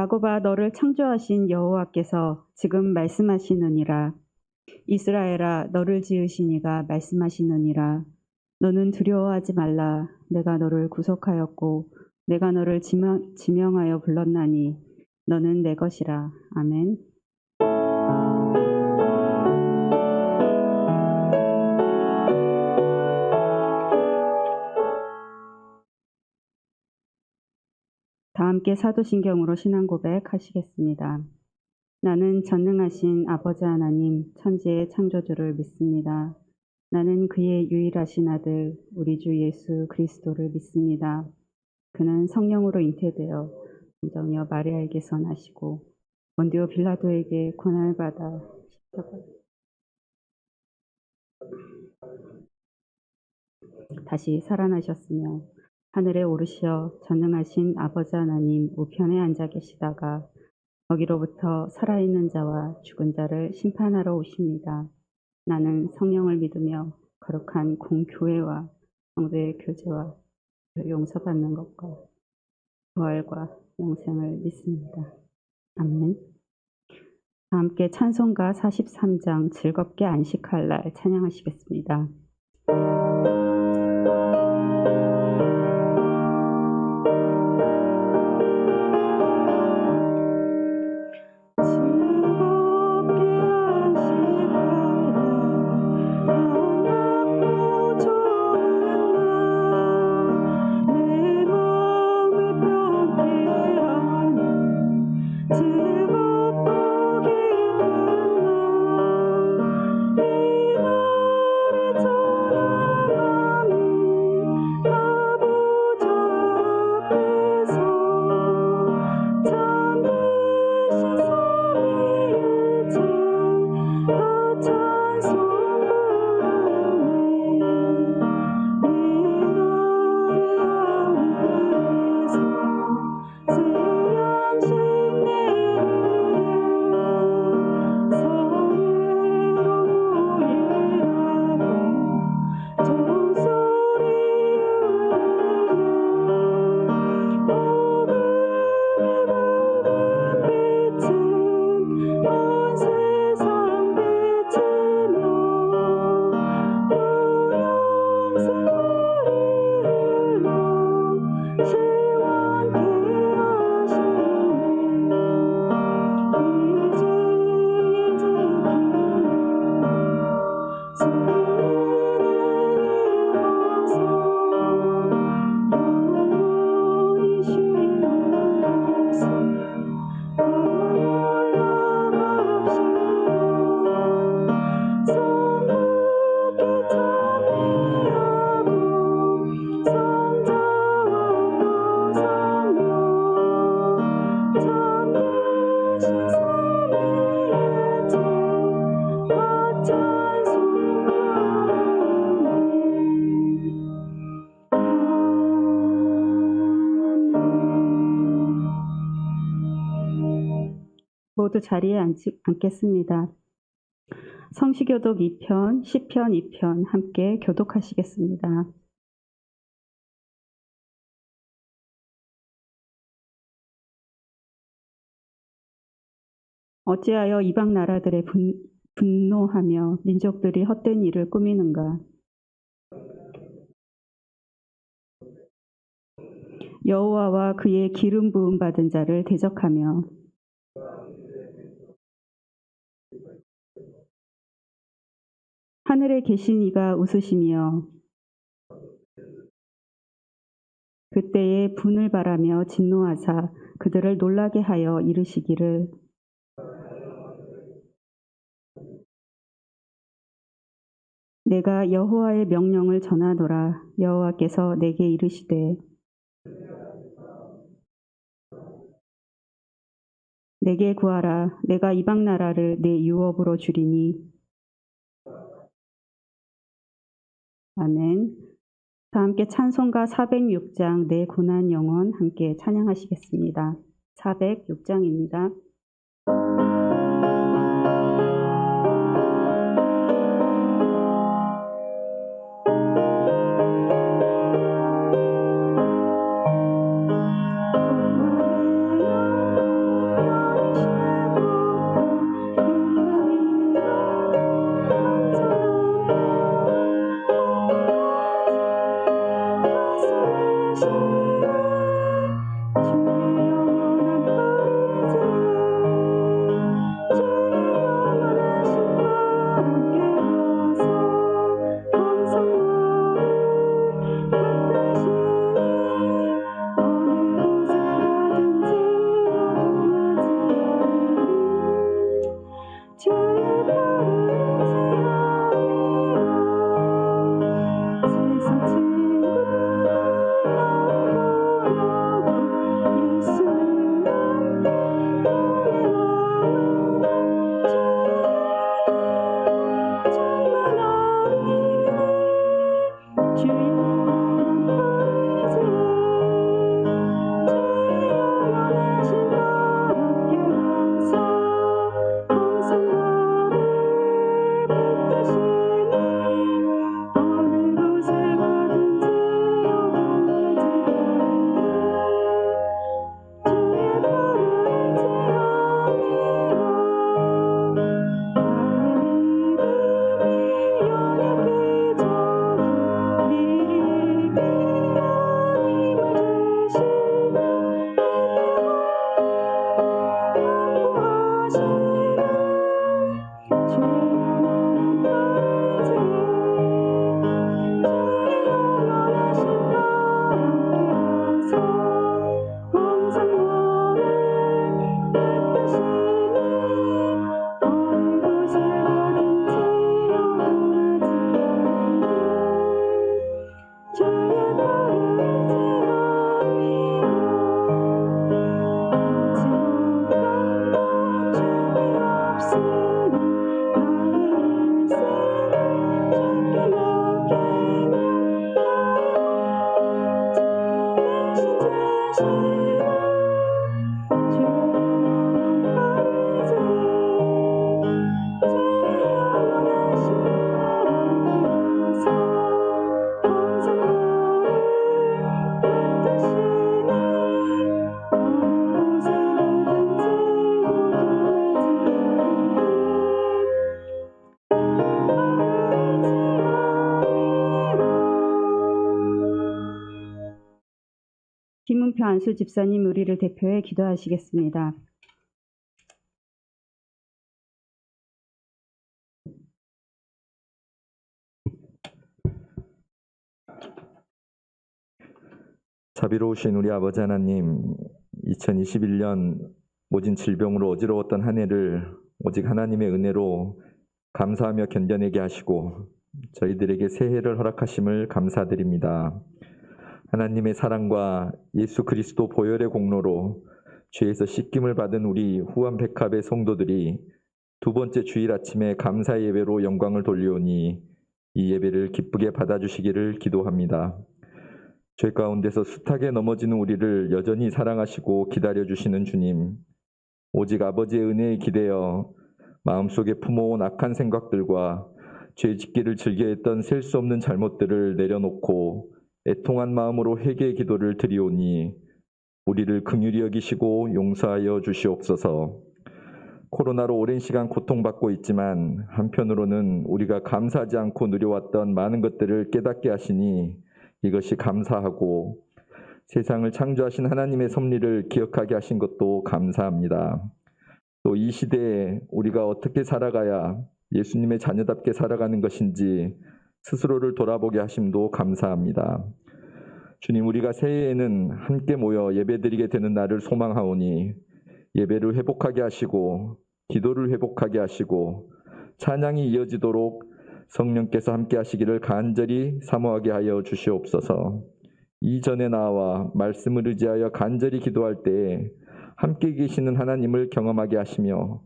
야곱아, 너를 창조하신 여호와께서 지금 말씀하시느니라. 이스라엘아, 너를 지으신 이가 말씀하시느니라. 너는 두려워하지 말라. 내가 너를 구속하였고 내가 너를 지명하여 불렀나니 너는 내 것이라. 아멘. 다 함께 사도신경으로 신앙 고백하시겠습니다. 나는 전능하신 아버지 하나님, 천지의 창조주를 믿습니다. 나는 그의 유일하신 아들, 우리 주 예수 그리스도를 믿습니다. 그는 성령으로 잉태되어 동정녀 마리아에게서 나시고 본디오 빌라도에게 고난을 받아 다시 살아나셨으며 하늘에 오르시어 전능하신 아버지 하나님 우편에 앉아 계시다가 거기로부터 살아있는 자와 죽은 자를 심판하러 오십니다. 나는 성령을 믿으며 거룩한 공교회와 성도의 교제와 용서받는 것과 부활과 영생을 믿습니다. 아멘. 다 함께 찬송가 43장 즐겁게 안식할 날 찬양하시겠습니다. 모두 자리에 앉겠습니다. 성시교독 2편, 시편 2편 함께 교독하시겠습니다. 어찌하여 이방 나라들의 분노하며 민족들이 헛된 일을 꾸미는가? 여호와와 그의 기름 부음 받은 자를 대적하며 하늘에 계신 이가 웃으시며 그때에 분을 바라며 진노하사 그들을 놀라게 하여 이르시기를 내가 여호와의 명령을 전하노라. 여호와께서 내게 이르시되 내게 구하라. 내가 이방 나라를 내 유업으로 주리니. 아멘. 다 함께 찬송가 406장 내 고난 영혼 함께 찬양하시겠습니다. 406장입니다. 주의 발을 의지하며 세상 친구들 나를 보려고 예수를 함께 떠내라고 주의 충만하리니 주의 김은표 안수 집사님 우리를 대표해 기도하시겠습니다. 자비로우신 우리 아버지 하나님, 2021년 모진 질병으로 어지러웠던 한 해를 오직 하나님의 은혜로 감사하며 견뎌내게 하시고 저희들에게 새해를 허락하심을 감사드립니다. 하나님의 사랑과 예수 그리스도 보혈의 공로로 죄에서 씻김을 받은 우리 후암 백합의 성도들이 두 번째 주일 아침에 감사 예배로 영광을 돌리오니 이 예배를 기쁘게 받아주시기를 기도합니다. 죄 가운데서 숱하게 넘어지는 우리를 여전히 사랑하시고 기다려주시는 주님, 오직 아버지의 은혜에 기대어 마음속에 품어온 악한 생각들과 죄 짓기를 즐겨했던 셀 수 없는 잘못들을 내려놓고 애통한 마음으로 회개의 기도를 드리오니 우리를 긍휼히 여기시고 용서하여 주시옵소서. 코로나로 오랜 시간 고통받고 있지만 한편으로는 우리가 감사하지 않고 누려왔던 많은 것들을 깨닫게 하시니 이것이 감사하고 세상을 창조하신 하나님의 섭리를 기억하게 하신 것도 감사합니다. 또 이 시대에 우리가 어떻게 살아가야 예수님의 자녀답게 살아가는 것인지 스스로를 돌아보게 하심도 감사합니다. 주님, 우리가 새해에는 함께 모여 예배드리게 되는 날을 소망하오니 예배를 회복하게 하시고 기도를 회복하게 하시고 찬양이 이어지도록 성령께서 함께 하시기를 간절히 사모하게 하여 주시옵소서. 이전에 나와 말씀을 의지하여 간절히 기도할 때에 함께 계시는 하나님을 경험하게 하시며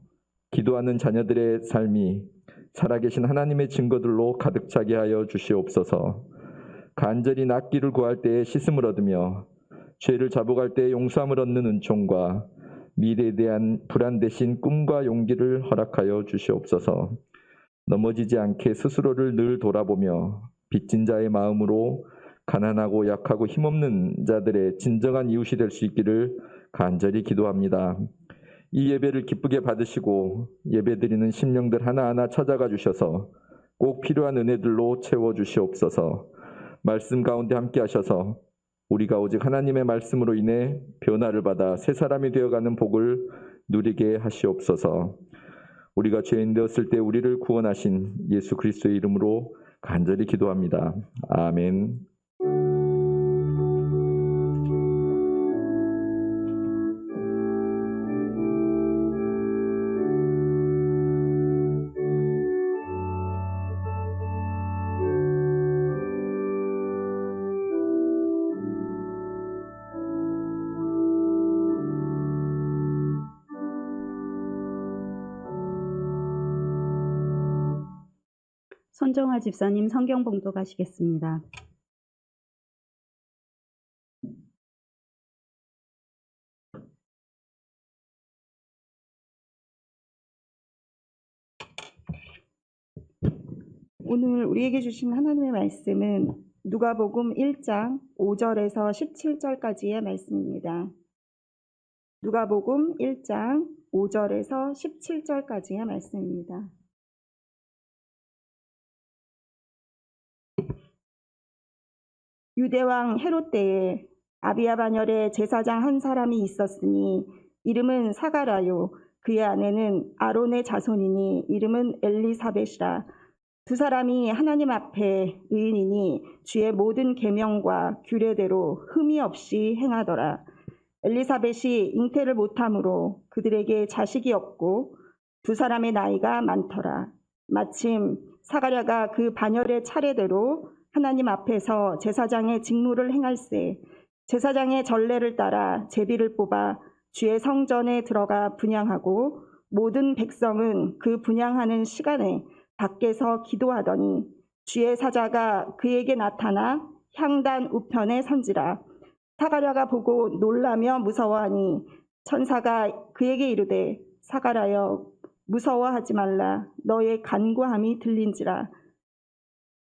기도하는 자녀들의 삶이 살아계신 하나님의 증거들로 가득 차게 하여 주시옵소서. 간절히 낫기를 구할 때에 씻음을 얻으며 죄를 자복할 때에 용서함을 얻는 은총과 미래에 대한 불안 대신 꿈과 용기를 허락하여 주시옵소서. 넘어지지 않게 스스로를 늘 돌아보며 빚진 자의 마음으로 가난하고 약하고 힘없는 자들의 진정한 이웃이 될 수 있기를 간절히 기도합니다. 이 예배를 기쁘게 받으시고 예배드리는 심령들 하나하나 찾아가 주셔서 꼭 필요한 은혜들로 채워주시옵소서. 말씀 가운데 함께 하셔서 우리가 오직 하나님의 말씀으로 인해 변화를 받아 새 사람이 되어가는 복을 누리게 하시옵소서. 우리가 죄인 되었을 때 우리를 구원하신 예수 그리스도의 이름으로 간절히 기도합니다. 아멘. 손정아 집사님 성경 봉독하시겠습니다. 오늘 우리에게 주신 하나님의 말씀은 누가복음 1장 5절에서 17절까지의 말씀입니다. 누가복음 1장 5절에서 17절까지의 말씀입니다. 유대왕 헤롯 때에 아비야 반열에 제사장 한 사람이 있었으니 이름은 사가랴요, 그의 아내는 아론의 자손이니 이름은 엘리사벳이라. 두 사람이 하나님 앞에 의인이니 주의 모든 계명과 규례대로 흠이 없이 행하더라. 엘리사벳이 잉태를 못함으로 그들에게 자식이 없고 두 사람의 나이가 많더라. 마침 사가랴가 그 반열의 차례대로 하나님 앞에서 제사장의 직무를 행할세 제사장의 전례를 따라 제비를 뽑아 주의 성전에 들어가 분향하고 모든 백성은 그 분향하는 시간에 밖에서 기도하더니 주의 사자가 그에게 나타나 향단 우편에 선지라. 사가랴가 보고 놀라며 무서워하니 천사가 그에게 이르되 사가랴여 무서워하지 말라. 너의 간구함이 들린지라.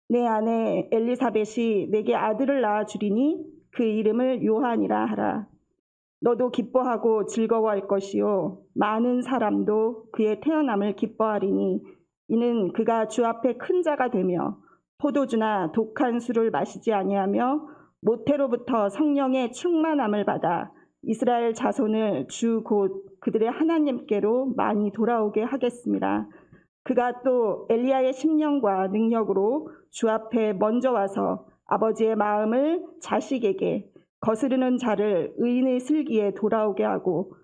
내 아내 엘리사벳이 내게 아들을 낳아 주리니 그 이름을 요한이라 하라. 너도 기뻐하고 즐거워할 것이요 많은 사람도 그의 태어남을 기뻐하리니 이는 그가 주 앞에 큰 자가 되며 포도주나 독한 술을 마시지 아니하며 모태로부터 성령의 충만함을 받아 이스라엘 자손을 주 곧 그들의 하나님께로 많이 돌아오게 하겠습니다. 그가 또 엘리야의 심령과 능력으로 주 앞에 먼저 와서 아버지의 마음을 자식에게 거스르는 자를 의인의 슬기에 돌아오게 하고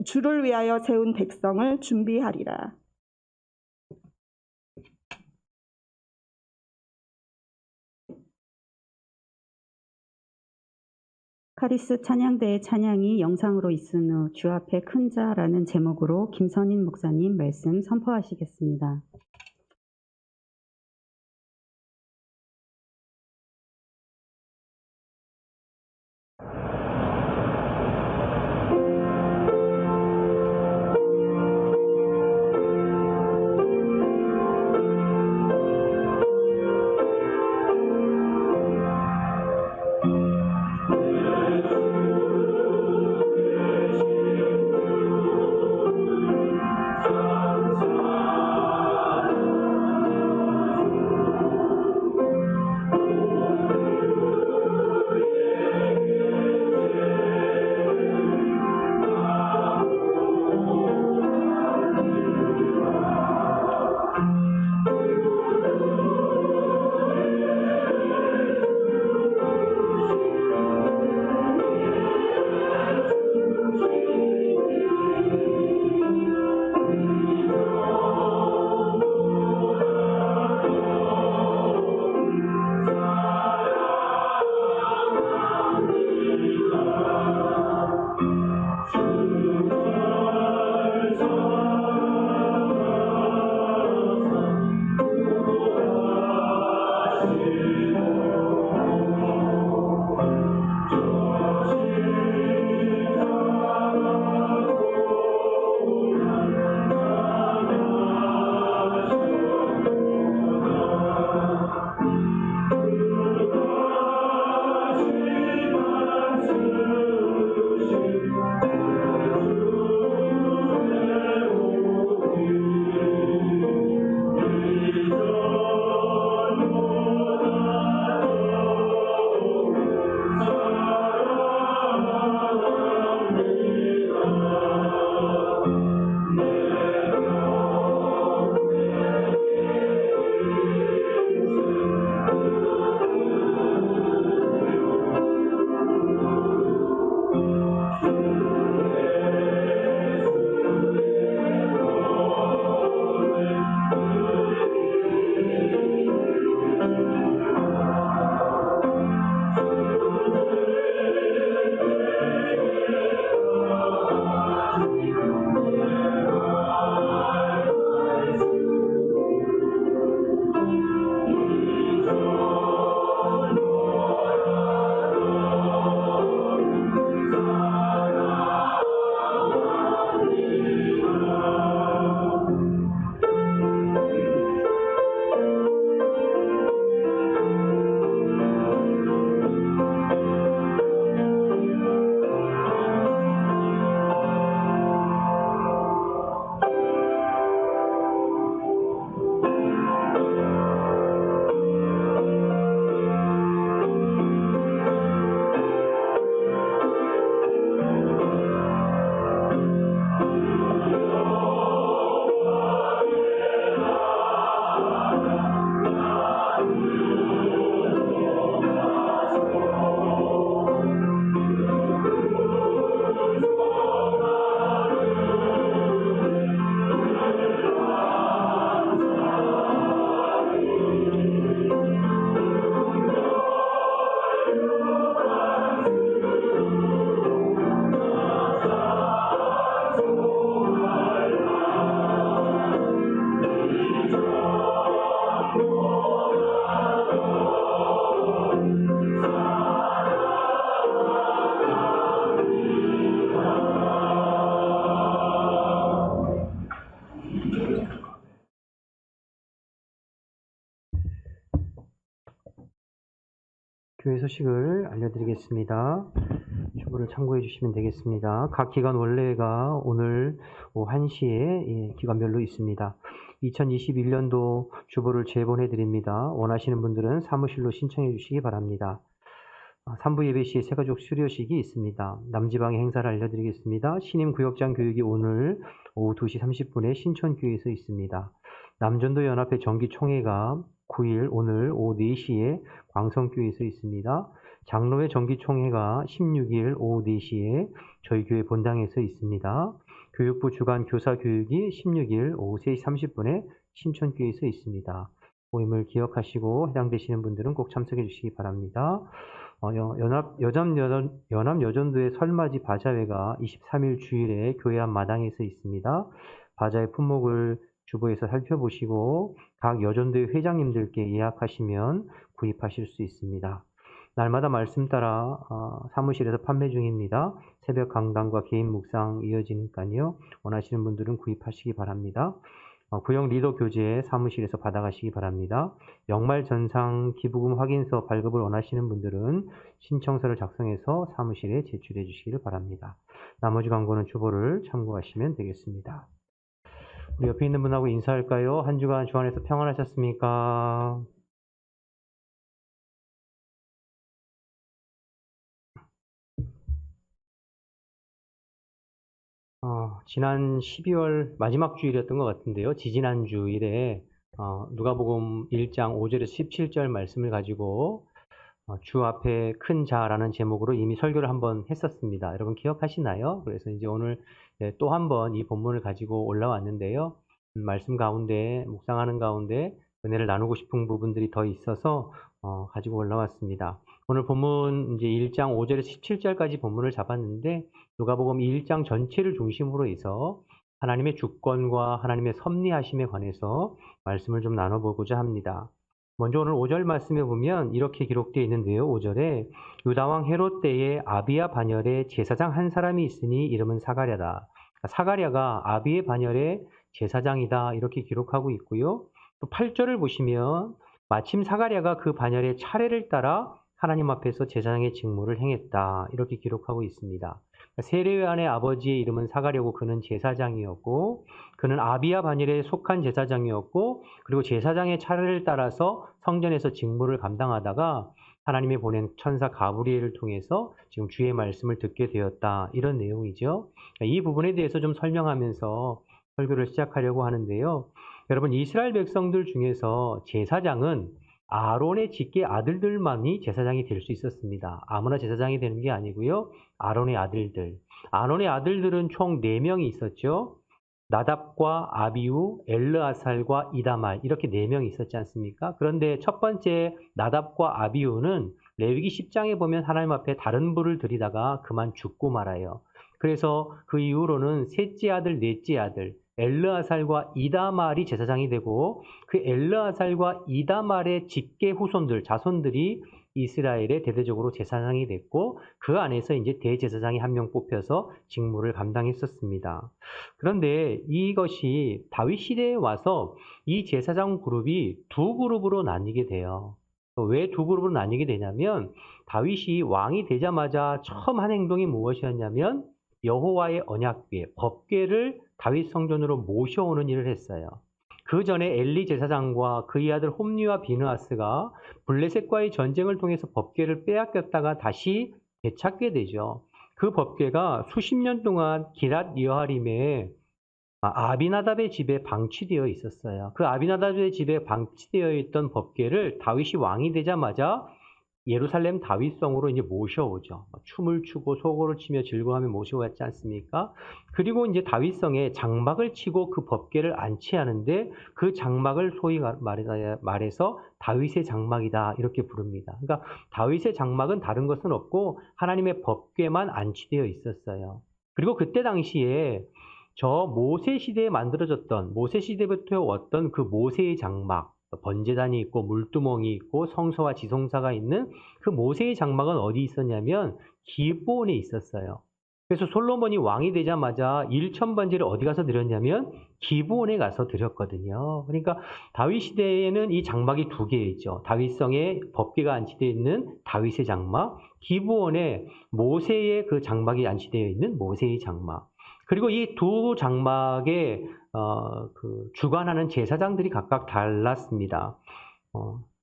주를 위하여 세운 백성을 준비하리라. 카리스 찬양대의 찬양이 영상으로 있은 후 주 앞에 큰 자라는 제목으로 김선인 목사님 말씀 선포하시겠습니다. 교회 소식을 알려드리겠습니다. 주보를 참고해 주시면 되겠습니다. 각 기관 원래가 오늘 오후 1시에 기관별로 있습니다. 2021년도 주보를 제본해 드립니다. 원하시는 분들은 사무실로 신청해 주시기 바랍니다. 3부 예배 시에 새가족 수료식이 있습니다. 남지방의 행사를 알려드리겠습니다. 신임 구역장 교육이 오늘 오후 2시 30분에 신촌교회에서 있습니다. 남전도 연합회 정기총회가 9일 오늘 오후 4시에 광성교회에서 있습니다. 장로회 정기총회가 16일 오후 4시에 저희 교회 본당에서 있습니다. 교육부 주간 교사교육이 16일 오후 3시 30분에 신촌교회에서 있습니다. 모임을 기억하시고 해당되시는 분들은 꼭 참석해 주시기 바랍니다. 연합여전도의 설맞이 바자회가 23일 주일에 교회 앞 마당에서 있습니다. 바자회 품목을 주보에서 살펴보시고 각 여전도의 회장님들께 예약하시면 구입하실 수 있습니다. 날마다 말씀 따라 사무실에서 판매 중입니다. 새벽 강단과 개인 묵상 이어지니까요. 원하시는 분들은 구입하시기 바랍니다. 구역 리더 교재 사무실에서 받아가시기 바랍니다. 연말 전상 기부금 확인서 발급을 원하시는 분들은 신청서를 작성해서 사무실에 제출해 주시기를 바랍니다. 나머지 광고는 주보를 참고하시면 되겠습니다. 우리 옆에 있는 분하고 인사할까요? 한 주간 주 안에서 평안하셨습니까? 지난 12월 마지막 주일이었던 것 같은데요. 지지난 주일에 누가복음 1장 5절에서 17절 말씀을 가지고 주 앞에 큰 자라는 제목으로 이미 설교를 한번 했었습니다. 여러분 기억하시나요? 그래서 이제 오늘 또 한번 이 본문을 가지고 올라왔는데요. 말씀 가운데 묵상하는 가운데 은혜를 나누고 싶은 부분들이 더 있어서 가지고 올라왔습니다. 오늘 본문 이제 1장 5절에서 17절까지 본문을 잡았는데 누가복음 1장 전체를 중심으로 해서 하나님의 주권과 하나님의 섭리하심에 관해서 말씀을 좀 나눠보고자 합니다. 먼저 오늘 5절 말씀에 보면 이렇게 기록되어 있는데요. 5절에 유다왕 헤롯 때에 아비야 반열에 제사장 한 사람이 있으니 이름은 사가랴다. 사가랴가 아비의 반열의 제사장이다 이렇게 기록하고 있고요. 또 8절을 보시면 마침 사가랴가 그 반열의 차례를 따라 하나님 앞에서 제사장의 직무를 행했다 이렇게 기록하고 있습니다. 세례요한의 아버지의 이름은 사가랴고 그는 제사장이었고 그는 아비야 반열에 속한 제사장이었고 그리고 제사장의 차례를 따라서 성전에서 직무를 감당하다가 하나님이 보낸 천사 가브리엘을 통해서 지금 주의 말씀을 듣게 되었다 이런 내용이죠. 이 부분에 대해서 좀 설명하면서 설교를 시작하려고 하는데요. 여러분 이스라엘 백성들 중에서 제사장은 아론의 직계 아들들만이 제사장이 될 수 있었습니다. 아무나 제사장이 되는 게 아니고요. 아론의 아들들. 아론의 아들들은 총 4명이 있었죠. 나답과 아비우, 엘르아살과 이다말 이렇게 4명이 있었지 않습니까? 그런데 첫 번째 나답과 아비우는 레위기 10장에 보면 하나님 앞에 다른 불을 들이다가 그만 죽고 말아요. 그래서 그 이후로는 셋째 아들, 넷째 아들 엘르아살과 이다말이 제사장이 되고 그 엘르아살과 이다말의 직계 후손들, 자손들이 이스라엘의 대대적으로 제사장이 됐고 그 안에서 이제 대제사장이 한 명 뽑혀서 직무를 감당했었습니다. 그런데 이것이 다윗 시대에 와서 이 제사장 그룹이 두 그룹으로 나뉘게 돼요. 왜 두 그룹으로 나뉘게 되냐면 다윗이 왕이 되자마자 처음 한 행동이 무엇이었냐면 여호와의 언약궤, 법궤를 다윗 성전으로 모셔오는 일을 했어요. 그 전에 엘리 제사장과 그의 아들 홈리와 비느하스가 블레셋과의 전쟁을 통해서 법궤를 빼앗겼다가 다시 되찾게 되죠. 그 법궤가 수십 년 동안 기랏 여하림의 아비나답의 집에 방치되어 있었어요. 그 아비나답의 집에 방치되어 있던 법궤를 다윗이 왕이 되자마자 예루살렘 다윗성으로 이제 모셔오죠. 춤을 추고 소고를 치며 즐거워하며 모셔왔지 않습니까? 그리고 이제 다윗성에 장막을 치고 그 법궤를 안치하는데 그 장막을 소위 말해서 다윗의 장막이다 이렇게 부릅니다. 그러니까 다윗의 장막은 다른 것은 없고 하나님의 법궤만 안치되어 있었어요. 그리고 그때 당시에 저 모세 시대에 만들어졌던 모세 시대부터 왔던 그 모세의 장막 번제단이 있고 물두멍이 있고 성소와 지성사가 있는 그 모세의 장막은 어디 있었냐면 기브온에 있었어요. 그래서 솔로몬이 왕이 되자마자 1,000번제를 어디 가서 드렸냐면 기브온에 가서 드렸거든요. 그러니까 다윗 시대에는 이 장막이 두 개 있죠. 다윗성에 법궤가 안치되어 있는 다윗의 장막, 기브온에 모세의 그 장막이 안치되어 있는 모세의 장막. 그리고 이 두 장막에 그 주관하는 제사장들이 각각 달랐습니다.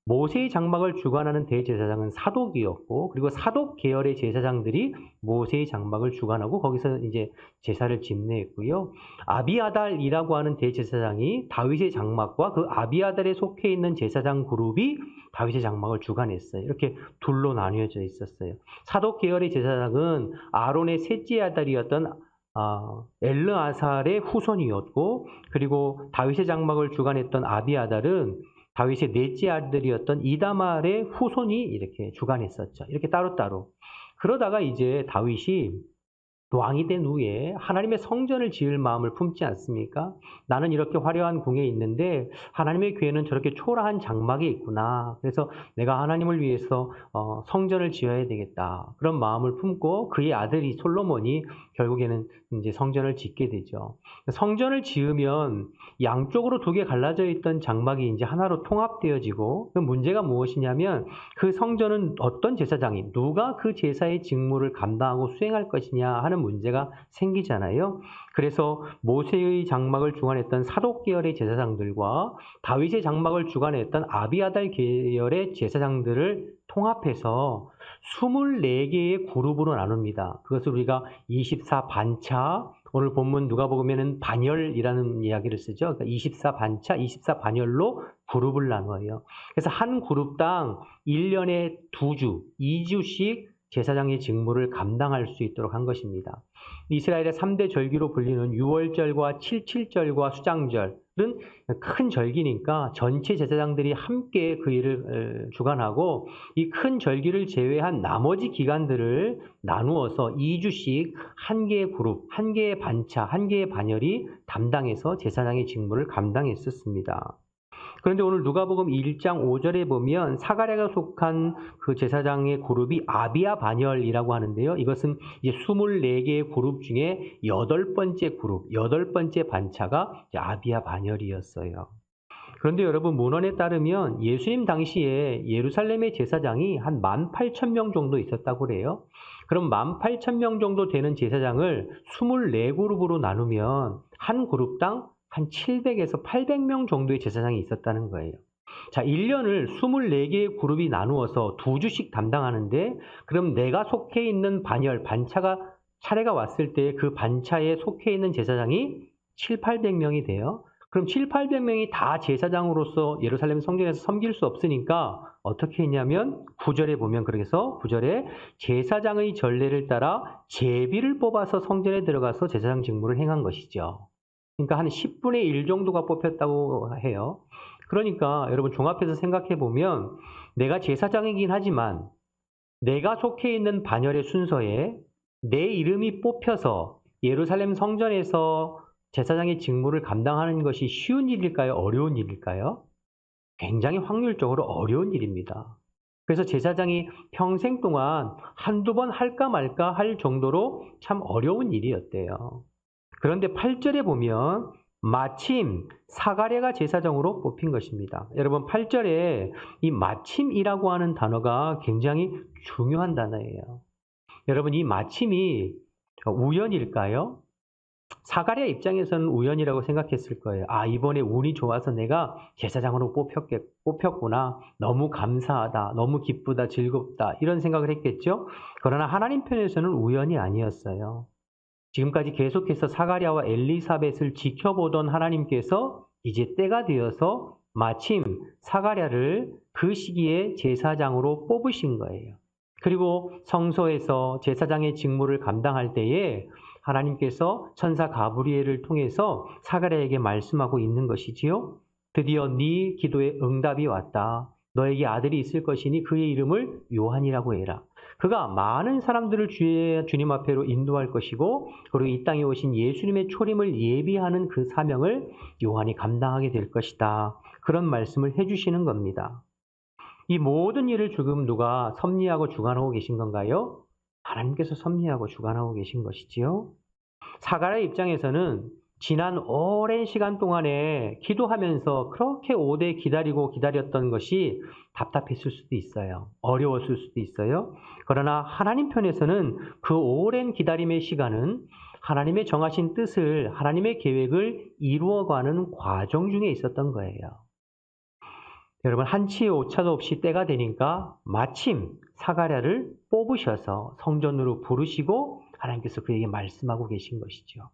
모세의 장막을 주관하는 대제사장은 사독이었고, 그리고 사독 계열의 제사장들이 모세의 장막을 주관하고 거기서 이제 제사를 집례했고요. 아비아달이라고 하는 대제사장이 다윗의 장막과 그 아비아달에 속해 있는 제사장 그룹이 다윗의 장막을 주관했어요. 이렇게 둘로 나뉘어져 있었어요. 사독 계열의 제사장은 아론의 셋째 아들이었던 엘르아살의 후손이었고, 그리고 다윗의 장막을 주관했던 아비아달은 다윗의 넷째 아들이었던 이다말의 후손이 이렇게 주관했었죠. 이렇게 따로따로. 그러다가 이제 다윗이 왕이 된 후에 하나님의 성전을 지을 마음을 품지 않습니까? 나는 이렇게 화려한 궁에 있는데 하나님의 교회는 저렇게 초라한 장막에 있구나. 그래서 내가 하나님을 위해서 성전을 지어야 되겠다. 그런 마음을 품고 그의 아들이 솔로몬이 결국에는 이제 성전을 짓게 되죠. 성전을 지으면 양쪽으로 두 개 갈라져 있던 장막이 이제 하나로 통합되어지고, 그 문제가 무엇이냐면 그 성전은 어떤 제사장이 누가 그 제사의 직무를 감당하고 수행할 것이냐 하는 문제가 생기잖아요. 그래서 모세의 장막을 주관했던 사독 계열의 제사장들과 다윗의 장막을 주관했던 아비아달 계열의 제사장들을 통합해서 24개의 그룹으로 나눕니다. 그것을 우리가 24반차, 오늘 본문 누가복음에는 반열이라는 이야기를 쓰죠. 그러니까 24반차, 24반열로 그룹을 나눠요. 그래서 한 그룹당 1년에 2주, 2주씩 제사장의 직무를 감당할 수 있도록 한 것입니다. 이스라엘의 3대 절기로 불리는 유월절과 칠칠절과 수장절은 큰 절기니까 전체 제사장들이 함께 그 일을 주관하고, 이 큰 절기를 제외한 나머지 기간들을 나누어서 2주씩 한 개의 그룹, 한 개의 반차, 한 개의 반열이 담당해서 제사장의 직무를 감당했었습니다. 그런데 오늘 누가복음 1장 5절에 보면 사가랴가 속한 그 제사장의 그룹이 아비아 반열이라고 하는데요. 이것은 이제 24개의 그룹 중에 8번째 그룹, 8번째 반차가 아비아 반열이었어요. 그런데 여러분, 문헌에 따르면 예수님 당시에 예루살렘의 제사장이 한 18,000명 정도 있었다고 그래요. 그럼 18,000명 정도 되는 제사장을 24그룹으로 나누면 한 그룹당 한 700에서 800명 정도의 제사장이 있었다는 거예요. 자, 1년을 24개의 그룹이 나누어서 2주씩 담당하는데, 그럼 내가 속해 있는 반열, 반차가 차례가 왔을 때 그 반차에 속해 있는 제사장이 700~800명이 돼요. 그럼 700~800명이 다 제사장으로서 예루살렘 성전에서 섬길 수 없으니까 어떻게 했냐면 9절에 보면, 그래서 9절에 제사장의 전례를 따라 제비를 뽑아서 성전에 들어가서 제사장 직무를 행한 것이죠. 그러니까 한 10분의 1 정도가 뽑혔다고 해요. 그러니까 여러분, 종합해서 생각해 보면 내가 제사장이긴 하지만 내가 속해 있는 반열의 순서에 내 이름이 뽑혀서 예루살렘 성전에서 제사장의 직무를 감당하는 것이 쉬운 일일까요? 어려운 일일까요? 굉장히 확률적으로 어려운 일입니다. 그래서 제사장이 평생 동안 한두 번 할까 말까 할 정도로 참 어려운 일이었대요. 그런데 8절에 보면 마침 사가랴가 제사장으로 뽑힌 것입니다. 여러분, 8절에 이 마침이라고 하는 단어가 굉장히 중요한 단어예요. 여러분, 이 마침이 우연일까요? 사가랴 입장에서는 우연이라고 생각했을 거예요. 아, 이번에 운이 좋아서 내가 제사장으로 뽑혔구나. 너무 감사하다. 너무 기쁘다. 즐겁다. 이런 생각을 했겠죠? 그러나 하나님 편에서는 우연이 아니었어요. 지금까지 계속해서 사가랴와 엘리사벳을 지켜보던 하나님께서 이제 때가 되어서 마침 사가랴를 그 시기에 제사장으로 뽑으신 거예요. 그리고 성소에서 제사장의 직무를 감당할 때에 하나님께서 천사 가브리엘을 통해서 사가랴에게 말씀하고 있는 것이지요. 드디어 네 기도에 응답이 왔다. 너에게 아들이 있을 것이니 그의 이름을 요한이라고 해라. 그가 많은 사람들을 주님 앞에로 인도할 것이고, 그리고 이 땅에 오신 예수님의 초림을 예비하는 그 사명을 요한이 감당하게 될 것이다. 그런 말씀을 해주시는 겁니다. 이 모든 일을 지금 누가 섭리하고 주관하고 계신 건가요? 하나님께서 섭리하고 주관하고 계신 것이지요. 사가랴 입장에서는 지난 오랜 시간 동안에 기도하면서 그렇게 오래 기다렸던 것이 답답했을 수도 있어요. 어려웠을 수도 있어요. 그러나 하나님 편에서는 그 오랜 기다림의 시간은 하나님의 정하신 뜻을, 하나님의 계획을 이루어가는 과정 중에 있었던 거예요. 여러분, 한치의 오차도 없이 때가 되니까 마침 사가랴를 뽑으셔서 성전으로 부르시고 하나님께서 그에게 말씀하고 계신 것이죠.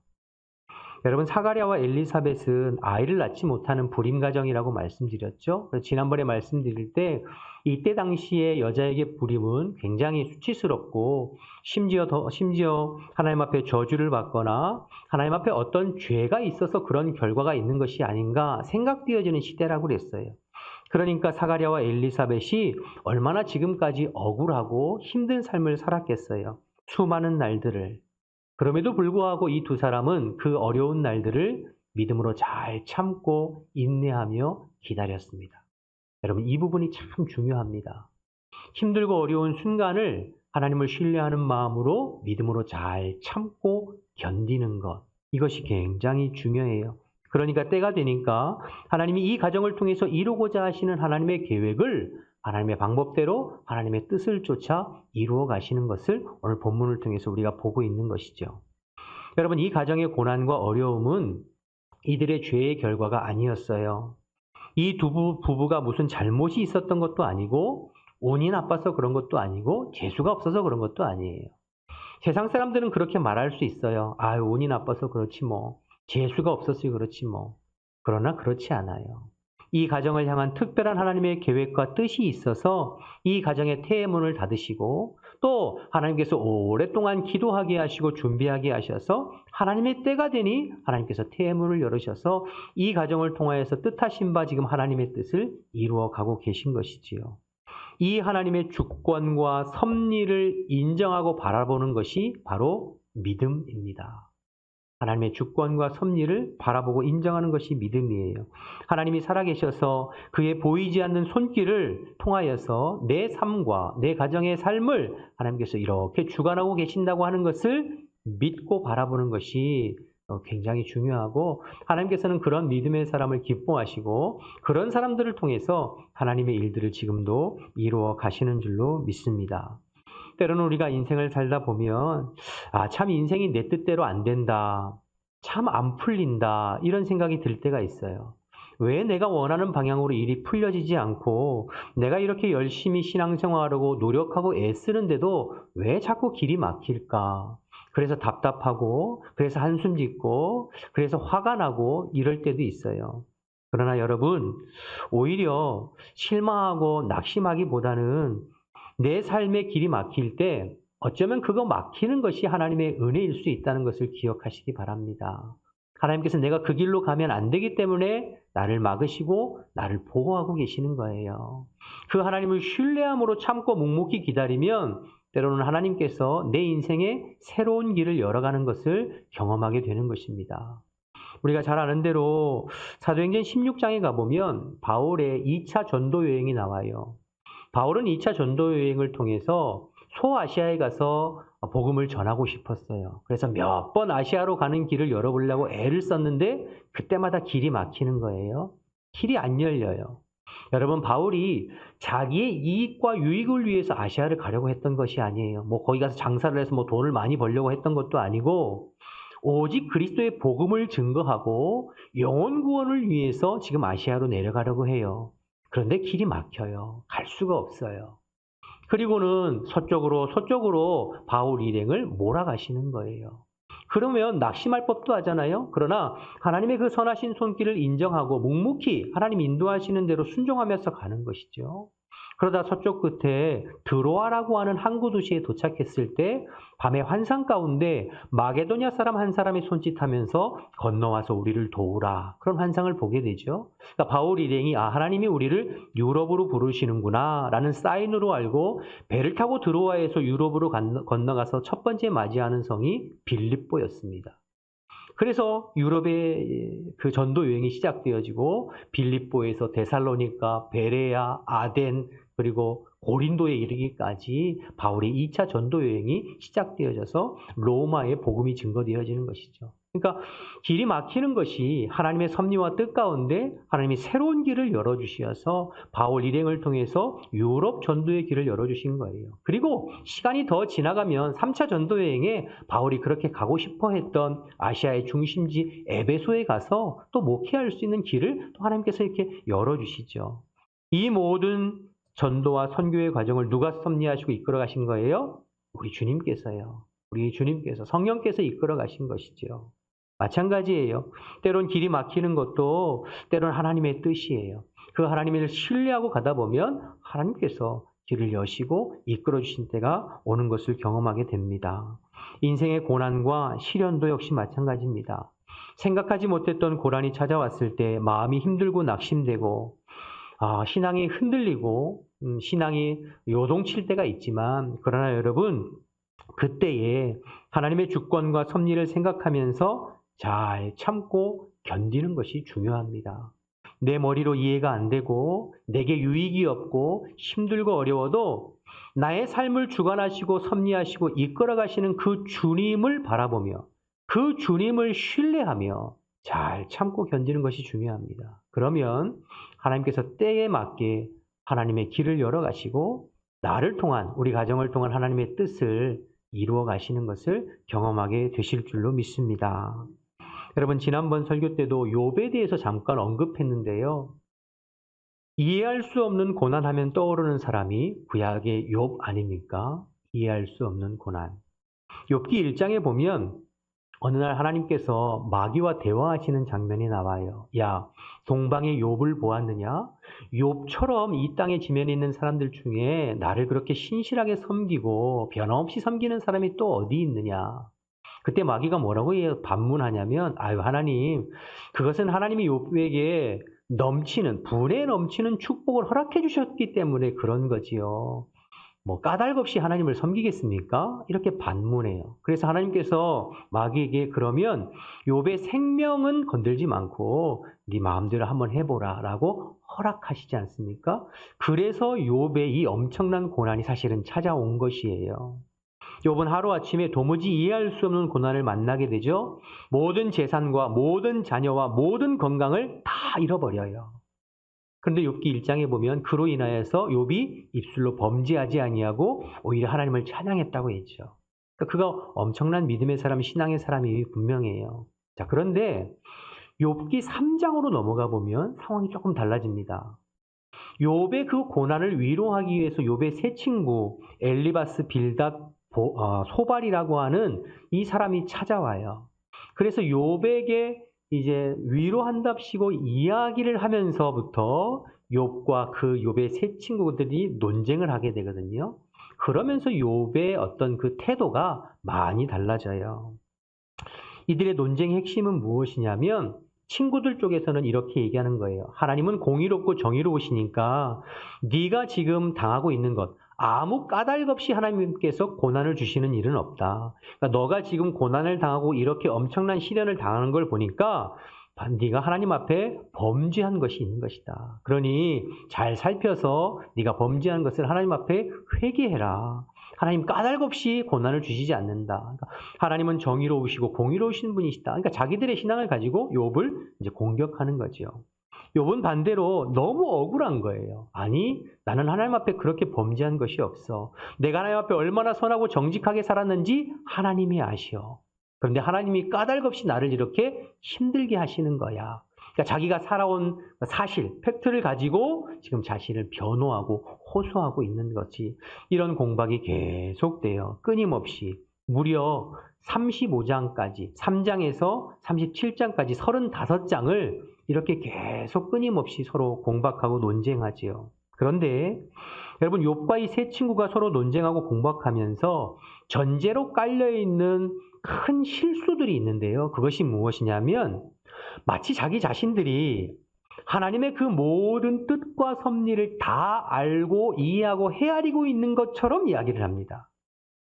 여러분, 사가랴와 엘리사벳은 아이를 낳지 못하는 불임 가정이라고 말씀드렸죠. 그래서 지난번에 말씀드릴 때 이때 당시에 여자에게 불임은 굉장히 수치스럽고 심지어 하나님 앞에 저주를 받거나 하나님 앞에 어떤 죄가 있어서 그런 결과가 있는 것이 아닌가 생각되어지는 시대라고 그랬어요. 그러니까 사가랴와 엘리사벳이 얼마나 지금까지 억울하고 힘든 삶을 살았겠어요. 수많은 날들을. 그럼에도 불구하고 이 두 사람은 그 어려운 날들을 믿음으로 잘 참고 인내하며 기다렸습니다. 여러분, 이 부분이 참 중요합니다. 힘들고 어려운 순간을 하나님을 신뢰하는 마음으로 믿음으로 잘 참고 견디는 것. 이것이 굉장히 중요해요. 그러니까 때가 되니까 하나님이 이 가정을 통해서 이루고자 하시는 하나님의 계획을 하나님의 방법대로 하나님의 뜻을 쫓아 이루어 가시는 것을 오늘 본문을 통해서 우리가 보고 있는 것이죠. 여러분, 이 가정의 고난과 어려움은 이들의 죄의 결과가 아니었어요. 이 두 부부가 무슨 잘못이 있었던 것도 아니고 운이 나빠서 그런 것도 아니고 재수가 없어서 그런 것도 아니에요. 세상 사람들은 그렇게 말할 수 있어요. 아유, 운이 나빠서 그렇지 뭐. 재수가 없었으니 그렇지 뭐. 그러나 그렇지 않아요. 이 가정을 향한 특별한 하나님의 계획과 뜻이 있어서 이 가정의 태문을 닫으시고 또 하나님께서 오랫동안 기도하게 하시고 준비하게 하셔서 하나님의 때가 되니 하나님께서 태문을 열으셔서 이 가정을 통하여서 뜻하신 바 지금 하나님의 뜻을 이루어 가고 계신 것이지요. 이 하나님의 주권과 섭리를 인정하고 바라보는 것이 바로 믿음입니다. 하나님의 주권과 섭리를 바라보고 인정하는 것이 믿음이에요. 하나님이 살아계셔서 그의 보이지 않는 손길을 통하여서 내 삶과 내 가정의 삶을 하나님께서 이렇게 주관하고 계신다고 하는 것을 믿고 바라보는 것이 굉장히 중요하고 하나님께서는 그런 믿음의 사람을 기뻐하시고 그런 사람들을 통해서 하나님의 일들을 지금도 이루어 가시는 줄로 믿습니다. 때로는 우리가 인생을 살다 보면 참 인생이 내 뜻대로 안 된다. 참 안 풀린다. 이런 생각이 들 때가 있어요. 왜 내가 원하는 방향으로 일이 풀려지지 않고 내가 이렇게 열심히 신앙생활하고 노력하고 애쓰는데도 왜 자꾸 길이 막힐까? 그래서 답답하고 그래서 한숨 짓고 그래서 화가 나고 이럴 때도 있어요. 그러나 여러분, 오히려 실망하고 낙심하기보다는 내 삶의 길이 막힐 때 어쩌면 그거 막히는 것이 하나님의 은혜일 수 있다는 것을 기억하시기 바랍니다. 하나님께서 내가 그 길로 가면 안 되기 때문에 나를 막으시고 나를 보호하고 계시는 거예요. 그 하나님을 신뢰함으로 참고 묵묵히 기다리면 때로는 하나님께서 내 인생에 새로운 길을 열어가는 것을 경험하게 되는 것입니다. 우리가 잘 아는 대로 사도행전 16장에 가보면 바울의 2차 전도 여행이 나와요. 바울은 2차 전도 여행을 통해서 소아시아에 가서 복음을 전하고 싶었어요. 그래서 몇 번 아시아로 가는 길을 열어보려고 애를 썼는데 그때마다 길이 막히는 거예요. 길이 안 열려요. 여러분, 바울이 자기의 이익과 유익을 위해서 아시아를 가려고 했던 것이 아니에요. 뭐 거기 가서 장사를 해서 뭐 돈을 많이 벌려고 했던 것도 아니고 오직 그리스도의 복음을 증거하고 영혼 구원을 위해서 지금 아시아로 내려가려고 해요. 그런데 길이 막혀요. 갈 수가 없어요. 그리고는 서쪽으로 바울 일행을 몰아가시는 거예요. 그러면 낙심할 법도 하잖아요. 그러나 하나님의 그 선하신 손길을 인정하고 묵묵히 하나님 인도하시는 대로 순종하면서 가는 것이죠. 그러다 서쪽 끝에 드로아라고 하는 항구 도시에 도착했을 때 밤의 환상 가운데 마게도냐 사람 한 사람이 손짓하면서 건너와서 우리를 도우라. 그런 환상을 보게 되죠. 그러니까 바울 일행이 하나님이 우리를 유럽으로 부르시는구나 라는 사인으로 알고 배를 타고 드로아에서 유럽으로 건너가서 첫 번째 맞이하는 성이 빌립보였습니다. 그래서 유럽의 그 전도 여행이 시작되어지고 빌립보에서 데살로니가, 베레아, 아덴, 그리고 고린도에 이르기까지 바울의 2차 전도 여행이 시작되어져서 로마에 복음이 증거되어지는 것이죠. 그러니까 길이 막히는 것이 하나님의 섭리와 뜻 가운데 하나님이 새로운 길을 열어주셔서 바울 일행을 통해서 유럽 전도의 길을 열어주신 거예요. 그리고 시간이 더 지나가면 3차 전도 여행에 바울이 그렇게 가고 싶어 했던 아시아의 중심지 에베소에 가서 또 목회할 수 있는 길을 또 하나님께서 이렇게 열어주시죠. 이 모든 전도와 선교의 과정을 누가 섭리하시고 이끌어 가신 거예요? 우리 주님께서요. 우리 주님께서, 성령께서 이끌어 가신 것이죠. 마찬가지예요. 때론 길이 막히는 것도 때론 하나님의 뜻이에요. 그 하나님을 신뢰하고 가다 보면 하나님께서 길을 여시고 이끌어 주신 때가 오는 것을 경험하게 됩니다. 인생의 고난과 시련도 역시 마찬가지입니다. 생각하지 못했던 고난이 찾아왔을 때 마음이 힘들고 낙심되고 신앙이 흔들리고 신앙이 요동칠 때가 있지만, 그러나 여러분, 그때에 하나님의 주권과 섭리를 생각하면서 잘 참고 견디는 것이 중요합니다. 내 머리로 이해가 안 되고 내게 유익이 없고 힘들고 어려워도 나의 삶을 주관하시고 섭리하시고 이끌어 가시는 그 주님을 바라보며 그 주님을 신뢰하며 잘 참고 견디는 것이 중요합니다. 그러면 하나님께서 때에 맞게 하나님의 길을 열어 가시고 나를 통한, 우리 가정을 통한 하나님의 뜻을 이루어 가시는 것을 경험하게 되실 줄로 믿습니다. 여러분, 지난번 설교 때도 욥에 대해서 잠깐 언급했는데요. 이해할 수 없는 고난하면 떠오르는 사람이 구약의 욥 아닙니까? 이해할 수 없는 고난. 욥기 1장에 보면 어느 날 하나님께서 마귀와 대화하시는 장면이 나와요. 야, 동방의 욥을 보았느냐? 욥처럼 이 땅의 지면에 있는 사람들 중에 나를 그렇게 신실하게 섬기고 변함없이 섬기는 사람이 또 어디 있느냐? 그때 마귀가 뭐라고 반문하냐면, 아유 하나님, 그것은 하나님이 욥에게 넘치는, 불에 넘치는 축복을 허락해 주셨기 때문에 그런 거지요. 뭐 까닭 없이 하나님을 섬기겠습니까? 이렇게 반문해요. 그래서 하나님께서 마귀에게 그러면 욥의 생명은 건들지 않고 네 마음대로 한번 해보라 라고 허락하시지 않습니까? 그래서 욥의 이 엄청난 고난이 사실은 찾아온 것이에요. 욥은 하루아침에 도무지 이해할 수 없는 고난을 만나게 되죠. 모든 재산과 모든 자녀와 모든 건강을 다 잃어버려요. 그런데 욥기 1장에 보면 그로 인하여서 욥이 입술로 범죄하지 아니하고 오히려 하나님을 찬양했다고 했죠. 그러니까 그가 엄청난 믿음의 사람, 신앙의 사람이 분명해요. 자, 그런데 욥기 3장으로 넘어가 보면 상황이 조금 달라집니다. 욥의 그 고난을 위로하기 위해서 욥의 세 친구 엘리바스, 빌닷, 소발이라고 하는 이 사람이 찾아와요. 그래서 욥에게 이제 위로한답시고 이야기를 하면서부터 욥과 그 욥의 세 친구들이 논쟁을 하게 되거든요. 그러면서 욥의 어떤 그 태도가 많이 달라져요. 이들의 논쟁의 핵심은 무엇이냐면, 친구들 쪽에서는 이렇게 얘기하는 거예요. 하나님은 공의롭고 정의로우시니까 네가 지금 당하고 있는 것, 아무 까닭 없이 하나님께서 고난을 주시는 일은 없다. 그러니까 너가 지금 고난을 당하고 이렇게 엄청난 시련을 당하는 걸 보니까 네가 하나님 앞에 범죄한 것이 있는 것이다. 그러니 잘 살펴서 네가 범죄한 것을 하나님 앞에 회개해라. 하나님 까닭 없이 고난을 주시지 않는다. 그러니까 하나님은 정의로우시고 공의로우신 분이시다. 그러니까 자기들의 신앙을 가지고 욥을 이제 공격하는 거죠. 욥은 반대로 너무 억울한 거예요. 아니, 나는 하나님 앞에 그렇게 범죄한 것이 없어. 내가 하나님 앞에 얼마나 선하고 정직하게 살았는지 하나님이 아시오. 그런데 하나님이 까닭 없이 나를 이렇게 힘들게 하시는 거야. 그러니까 자기가 살아온 사실, 팩트를 가지고 지금 자신을 변호하고 호소하고 있는 거지. 이런 공박이 계속돼요. 끊임없이. 무려 35장까지, 3장에서 37장까지 35장을 이렇게 계속 끊임없이 서로 공박하고 논쟁하지요. 그런데 여러분, 욥과 이 세 친구가 서로 논쟁하고 공박하면서 전제로 깔려있는 큰 실수들이 있는데요. 그것이 무엇이냐면, 마치 자기 자신들이 하나님의 그 모든 뜻과 섭리를 다 알고 이해하고 헤아리고 있는 것처럼 이야기를 합니다.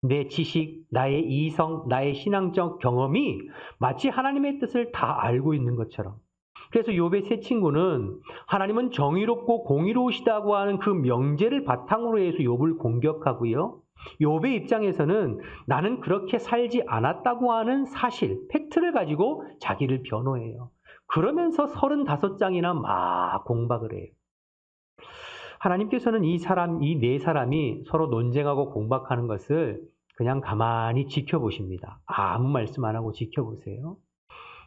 내 지식, 나의 이성, 나의 신앙적 경험이 마치 하나님의 뜻을 다 알고 있는 것처럼. 그래서 욥의 세 친구는 하나님은 정의롭고 공의로우시다고 하는 그 명제를 바탕으로 해서 욥을 공격하고요. 욥의 입장에서는 나는 그렇게 살지 않았다고 하는 사실, 팩트를 가지고 자기를 변호해요. 그러면서 35장이나 막 공박을 해요. 하나님께서는 이 네 사람이 서로 논쟁하고 공박하는 것을 그냥 가만히 지켜보십니다. 아무 말씀 안 하고 지켜보세요.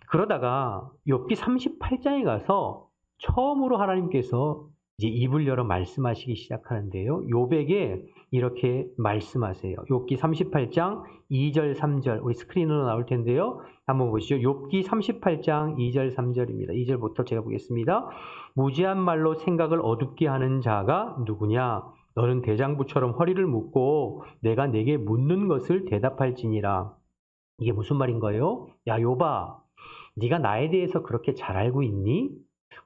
그러다가 욥기 38장에 가서 처음으로 하나님께서 이제 입을 열어 말씀하시기 시작하는데요. 욥에게 이렇게 말씀하세요. 욥기 38장 2절 3절 우리 스크린으로 나올 텐데요. 한번 보시죠. 욥기 38장 2절 3절입니다. 2절부터 제가 보겠습니다. 무지한 말로 생각을 어둡게 하는 자가 누구냐? 너는 대장부처럼 허리를 묶고 내가 내게 묻는 것을 대답할지니라. 이게 무슨 말인 거예요? 야 욥아, 네가 나에 대해서 그렇게 잘 알고 있니?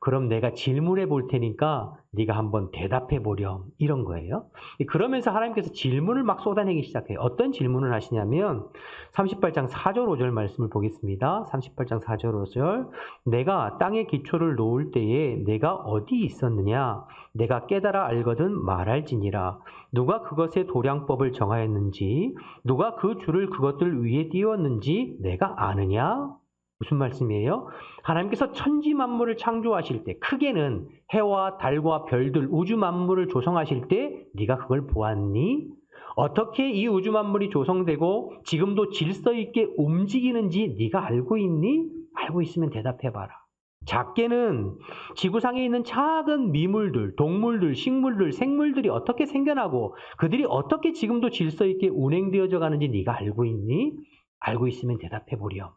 그럼 내가 질문해 볼 테니까 네가 한번 대답해 보렴. 이런 거예요. 그러면서 하나님께서 질문을 막 쏟아내기 시작해요. 어떤 질문을 하시냐면 38장 4절 5절 말씀을 보겠습니다. 38장 4절 5절 내가 땅에 기초를 놓을 때에 내가 어디 있었느냐? 내가 깨달아 알거든 말할지니라. 누가 그것의 도량법을 정하였는지 누가 그 줄을 그것들 위에 띄웠는지 내가 아느냐? 무슨 말씀이에요? 하나님께서 천지 만물을 창조하실 때 크게는 해와 달과 별들 우주 만물을 조성하실 때 네가 그걸 보았니? 어떻게 이 우주 만물이 조성되고 지금도 질서 있게 움직이는지 네가 알고 있니? 알고 있으면 대답해봐라. 작게는 지구상에 있는 작은 미물들, 동물들, 식물들, 생물들이 어떻게 생겨나고 그들이 어떻게 지금도 질서 있게 운행되어져 가는지 네가 알고 있니? 알고 있으면 대답해보렴.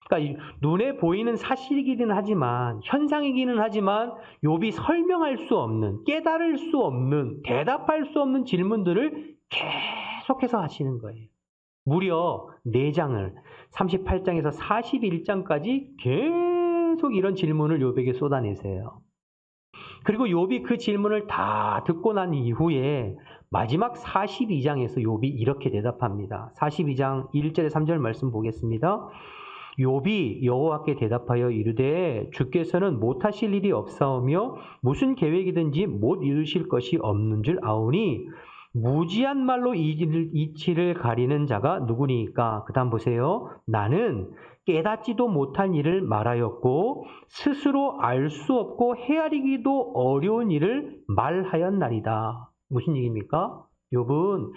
그러니까 눈에 보이는 사실이기는 하지만 현상이기는 하지만 욥이 설명할 수 없는, 깨달을 수 없는, 대답할 수 없는 질문들을 계속해서 하시는 거예요. 무려 4장을 38장에서 41장까지 계속 이런 질문을 욥에게 쏟아내세요. 그리고 욥이 그 질문을 다 듣고 난 이후에 마지막 42장에서 욥이 이렇게 대답합니다. 42장 1절에 3절 말씀 보겠습니다. 욥이 여호와께 대답하여 이르되 주께서는 못하실 일이 없사오며 무슨 계획이든지 못 이루실 것이 없는 줄 아오니 무지한 말로 이치를 가리는 자가 누구니까? 그 다음 보세요. 나는 깨닫지도 못한 일을 말하였고 스스로 알 수 없고 헤아리기도 어려운 일을 말하였나이다. 무슨 얘기입니까? 욥은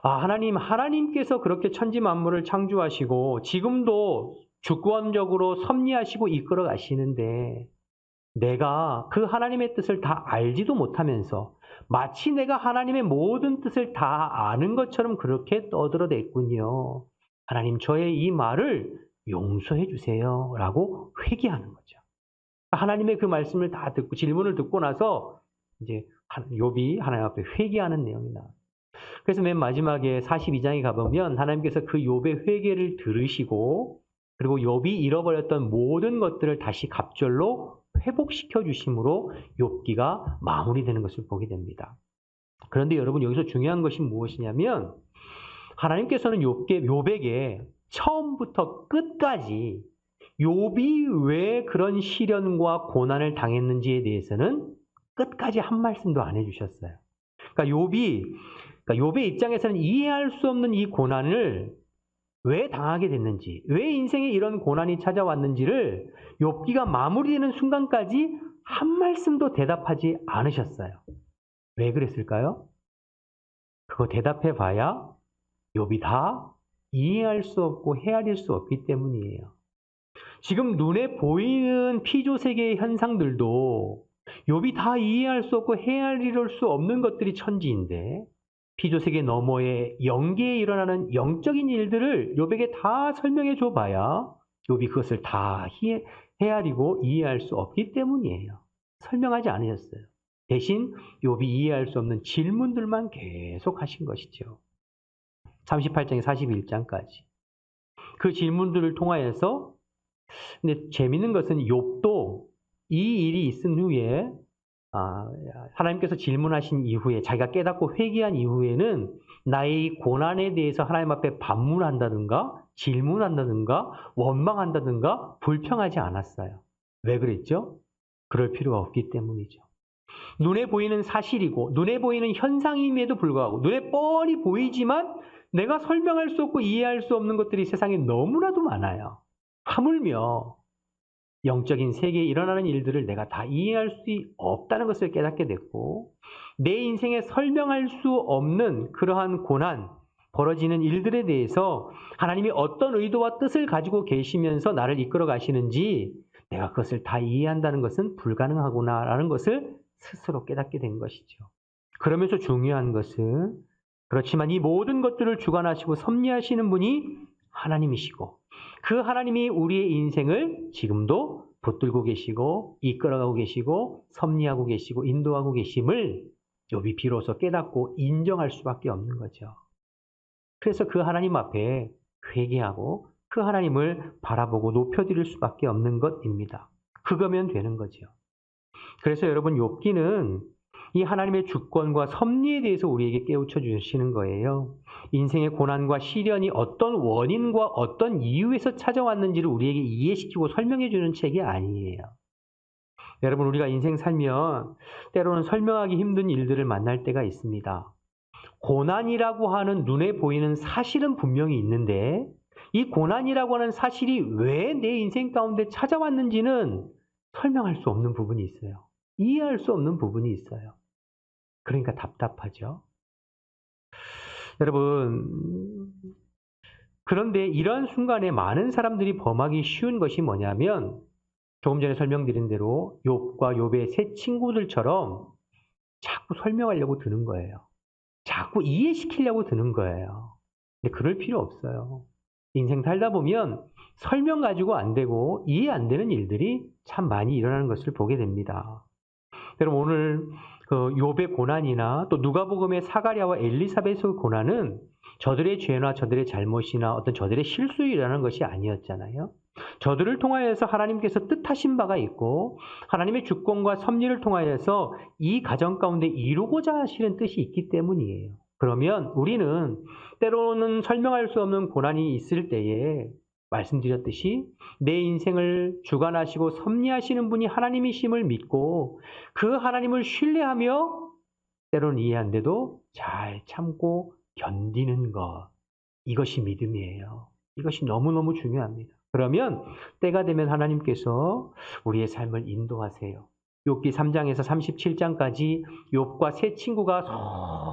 하나님께서 그렇게 천지 만물을 창조하시고 지금도 주권적으로 섭리하시고 이끌어 가시는데 내가 그 하나님의 뜻을 다 알지도 못하면서 마치 내가 하나님의 모든 뜻을 다 아는 것처럼 그렇게 떠들어댔군요. 하나님 저의 이 말을 용서해 주세요 라고 회개하는 거죠. 하나님의 그 말씀을 다 듣고 질문을 듣고 나서 이제 욥이 하나님 앞에 회개하는 내용이 나와요. 그래서 맨 마지막에 42장에 가보면 하나님께서 그 욥의 회개를 들으시고 그리고 욥이 잃어버렸던 모든 것들을 다시 갑절로 회복시켜 주심으로 욥기가 마무리되는 것을 보게 됩니다. 그런데 여러분 여기서 중요한 것이 무엇이냐면 하나님께서는 욥에게 처음부터 끝까지 욥이 왜 그런 시련과 고난을 당했는지에 대해서는 끝까지 한 말씀도 안 해주셨어요. 그러니까 욥의 입장에서는 이해할 수 없는 이 고난을 왜 당하게 됐는지, 왜 인생에 이런 고난이 찾아왔는지를 욥기가 마무리되는 순간까지 한 말씀도 대답하지 않으셨어요. 왜 그랬을까요? 그거 대답해 봐야 욥이 다 이해할 수 없고 헤아릴 수 없기 때문이에요. 지금 눈에 보이는 피조세계의 현상들도 욥이 다 이해할 수 없고 헤아릴 수 없는 것들이 천지인데 피조세계 너머에 영계에 일어나는 영적인 일들을 욥에게 다 설명해 줘봐야 욥이 그것을 다 헤아리고 이해할 수 없기 때문이에요. 설명하지 않으셨어요. 대신 욥이 이해할 수 없는 질문들만 계속 하신 것이죠. 38장에 41장까지. 그 질문들을 통하여서 근데 재밌는 것은 욥도 이 일이 있은 후에 하나님께서 질문하신 이후에 자기가 깨닫고 회개한 이후에는 나의 고난에 대해서 하나님 앞에 반문한다든가 질문한다든가 원망한다든가 불평하지 않았어요. 왜 그랬죠? 그럴 필요가 없기 때문이죠. 눈에 보이는 사실이고 눈에 보이는 현상임에도 불구하고 눈에 뻔히 보이지만 내가 설명할 수 없고 이해할 수 없는 것들이 세상에 너무나도 많아요. 하물며 영적인 세계에 일어나는 일들을 내가 다 이해할 수 없다는 것을 깨닫게 됐고 내 인생에 설명할 수 없는 그러한 고난, 벌어지는 일들에 대해서 하나님이 어떤 의도와 뜻을 가지고 계시면서 나를 이끌어 가시는지 내가 그것을 다 이해한다는 것은 불가능하구나라는 것을 스스로 깨닫게 된 것이죠. 그러면서 중요한 것은 그렇지만 이 모든 것들을 주관하시고 섭리하시는 분이 하나님이시고 그 하나님이 우리의 인생을 지금도 붙들고 계시고 이끌어가고 계시고 섭리하고 계시고 인도하고 계심을 욥이 비로소 깨닫고 인정할 수밖에 없는 거죠. 그래서 그 하나님 앞에 회개하고 그 하나님을 바라보고 높여드릴 수밖에 없는 것입니다. 그거면 되는 거죠. 그래서 여러분 욥기는 이 하나님의 주권과 섭리에 대해서 우리에게 깨우쳐 주시는 거예요. 인생의 고난과 시련이 어떤 원인과 어떤 이유에서 찾아왔는지를 우리에게 이해시키고 설명해 주는 책이 아니에요. 여러분 우리가 인생 살면 때로는 설명하기 힘든 일들을 만날 때가 있습니다. 고난이라고 하는 눈에 보이는 사실은 분명히 있는데 이 고난이라고 하는 사실이 왜 내 인생 가운데 찾아왔는지는 설명할 수 없는 부분이 있어요. 이해할 수 없는 부분이 있어요. 그러니까 답답하죠. 여러분, 그런데 이런 순간에 많은 사람들이 범하기 쉬운 것이 뭐냐면 조금 전에 설명드린 대로 욥과 욥의 세 친구들처럼 자꾸 설명하려고 드는 거예요. 자꾸 이해시키려고 드는 거예요. 근데 그럴 필요 없어요. 인생 살다 보면 설명 가지고 안 되고 이해 안 되는 일들이 참 많이 일어나는 것을 보게 됩니다. 여러분 오늘 그 욥의 고난이나 또 누가복음의 사가랴와 엘리사벳의 고난은 저들의 죄나 저들의 잘못이나 어떤 저들의 실수에 일어나는 것이 아니었잖아요. 저들을 통하여서 하나님께서 뜻하신 바가 있고 하나님의 주권과 섭리를 통하여서 이 가정 가운데 이루고자 하시는 뜻이 있기 때문이에요. 그러면 우리는 때로는 설명할 수 없는 고난이 있을 때에 말씀드렸듯이 내 인생을 주관하시고 섭리하시는 분이 하나님이심을 믿고 그 하나님을 신뢰하며 때로는 이해 안 돼도 잘 참고 견디는 것. 이것이 믿음이에요. 이것이 너무너무 중요합니다. 그러면 때가 되면 하나님께서 우리의 삶을 인도하세요. 욥기 3장에서 37장까지 욥과 세 친구가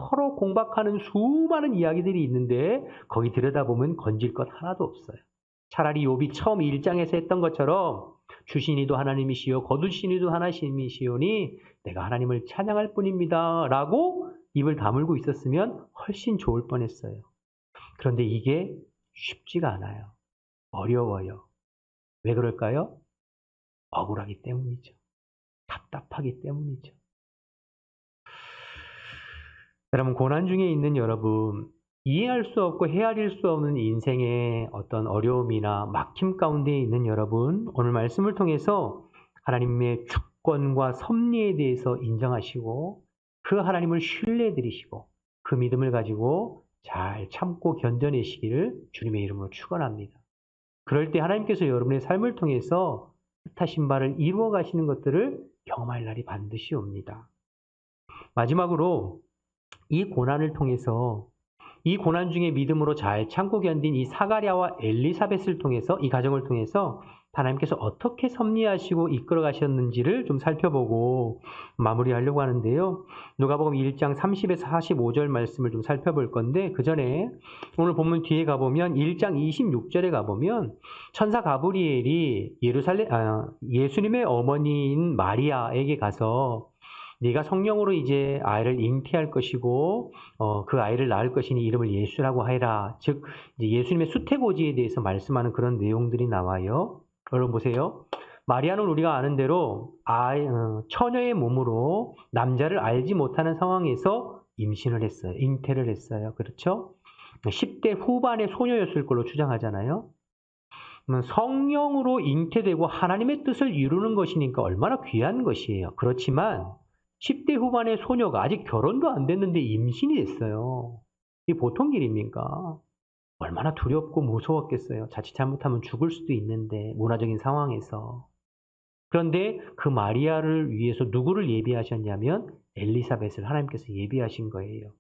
서로 공박하는 수많은 이야기들이 있는데 거기 들여다보면 건질 것 하나도 없어요. 차라리 욥이 처음 1장에서 했던 것처럼 주신 이도 하나님이시요 거두신 이도 하나님이시오니 내가 하나님을 찬양할 뿐입니다 라고 입을 다물고 있었으면 훨씬 좋을 뻔했어요. 그런데 이게 쉽지가 않아요. 어려워요. 왜 그럴까요? 억울하기 때문이죠. 답답하기 때문이죠. 여러분 고난 중에 있는 여러분 이해할 수 없고 헤아릴 수 없는 인생의 어떤 어려움이나 막힘 가운데 있는 여러분 오늘 말씀을 통해서 하나님의 주권과 섭리에 대해서 인정하시고 그 하나님을 신뢰드리시고 그 믿음을 가지고 잘 참고 견뎌내시기를 주님의 이름으로 축원합니다. 그럴 때 하나님께서 여러분의 삶을 통해서 뜻하신 바를 이루어 가시는 것들을 경험할 날이 반드시 옵니다. 마지막으로 이 고난을 통해서 이 고난 중에 믿음으로 잘 참고 견딘 이 사가랴와 엘리사벳을 통해서 이 가정을 통해서 하나님께서 어떻게 섭리하시고 이끌어 가셨는지를 좀 살펴보고 마무리하려고 하는데요. 누가복음 1장 30에서 45절 말씀을 좀 살펴볼 건데 그 전에 오늘 본문 뒤에 가보면 1장 26절에 가보면 천사 가브리엘이 예수님의 어머니인 마리아에게 가서 네가 성령으로 이제 아이를 잉태할 것이고 그 아이를 낳을 것이니 이름을 예수라고 하여라. 즉 이제 예수님의 수태고지에 대해서 말씀하는 그런 내용들이 나와요. 여러분 보세요. 마리아는 우리가 아는 대로 처녀의 몸으로 남자를 알지 못하는 상황에서 임신을 했어요. 잉태를 했어요. 그렇죠? 10대 후반의 소녀였을 걸로 추정하잖아요. 성령으로 잉태되고 하나님의 뜻을 이루는 것이니까 얼마나 귀한 것이에요. 그렇지만 10대 후반의 소녀가 아직 결혼도 안 됐는데 임신이 됐어요. 이게 보통 일입니까? 얼마나 두렵고 무서웠겠어요. 자칫 잘못하면 죽을 수도 있는데 문화적인 상황에서. 그런데 그 마리아를 위해서 누구를 예비하셨냐면 엘리사벳을 하나님께서 예비하신 거예요.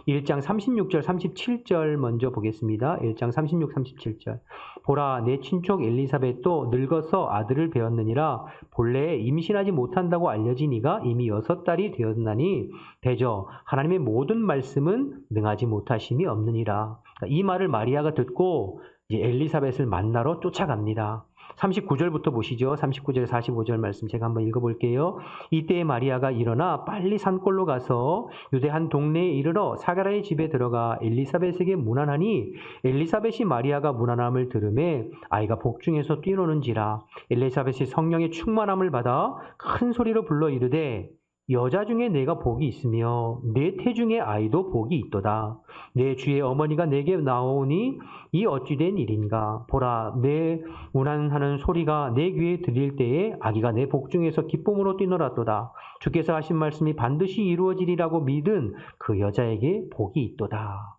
1장 36절, 37절 먼저 보겠습니다. 1장 36, 37절. 보라, 내 친족 엘리사벳도 늙어서 아들을 배었느니라. 본래 임신하지 못한다고 알려진 이가 이미 6달이 되었나니 대저 하나님의 모든 말씀은 능하지 못하심이 없느니라. 이 말을 마리아가 듣고 이제 엘리사벳을 만나러 쫓아갑니다. 39절부터 보시죠. 39절, 45절 말씀 제가 한번 읽어볼게요. 이때 마리아가 일어나 빨리 산골로 가서 유대 한 동네에 이르러 사가랴의 집에 들어가 엘리사벳에게 문안하니 엘리사벳이 마리아가 문안함을 들으매 아이가 복중에서 뛰노는지라. 엘리사벳이 성령의 충만함을 받아 큰 소리로 불러 이르되 여자 중에 내가 복이 있으며 내 태중의 아이도 복이 있도다. 내 주의 어머니가 내게 나오니 이 어찌 된 일인가. 보라, 내 문안하는 소리가 내 귀에 들릴 때에 아기가 내 복중에서 기쁨으로 뛰놀았도다. 주께서 하신 말씀이 반드시 이루어지리라고 믿은 그 여자에게 복이 있도다.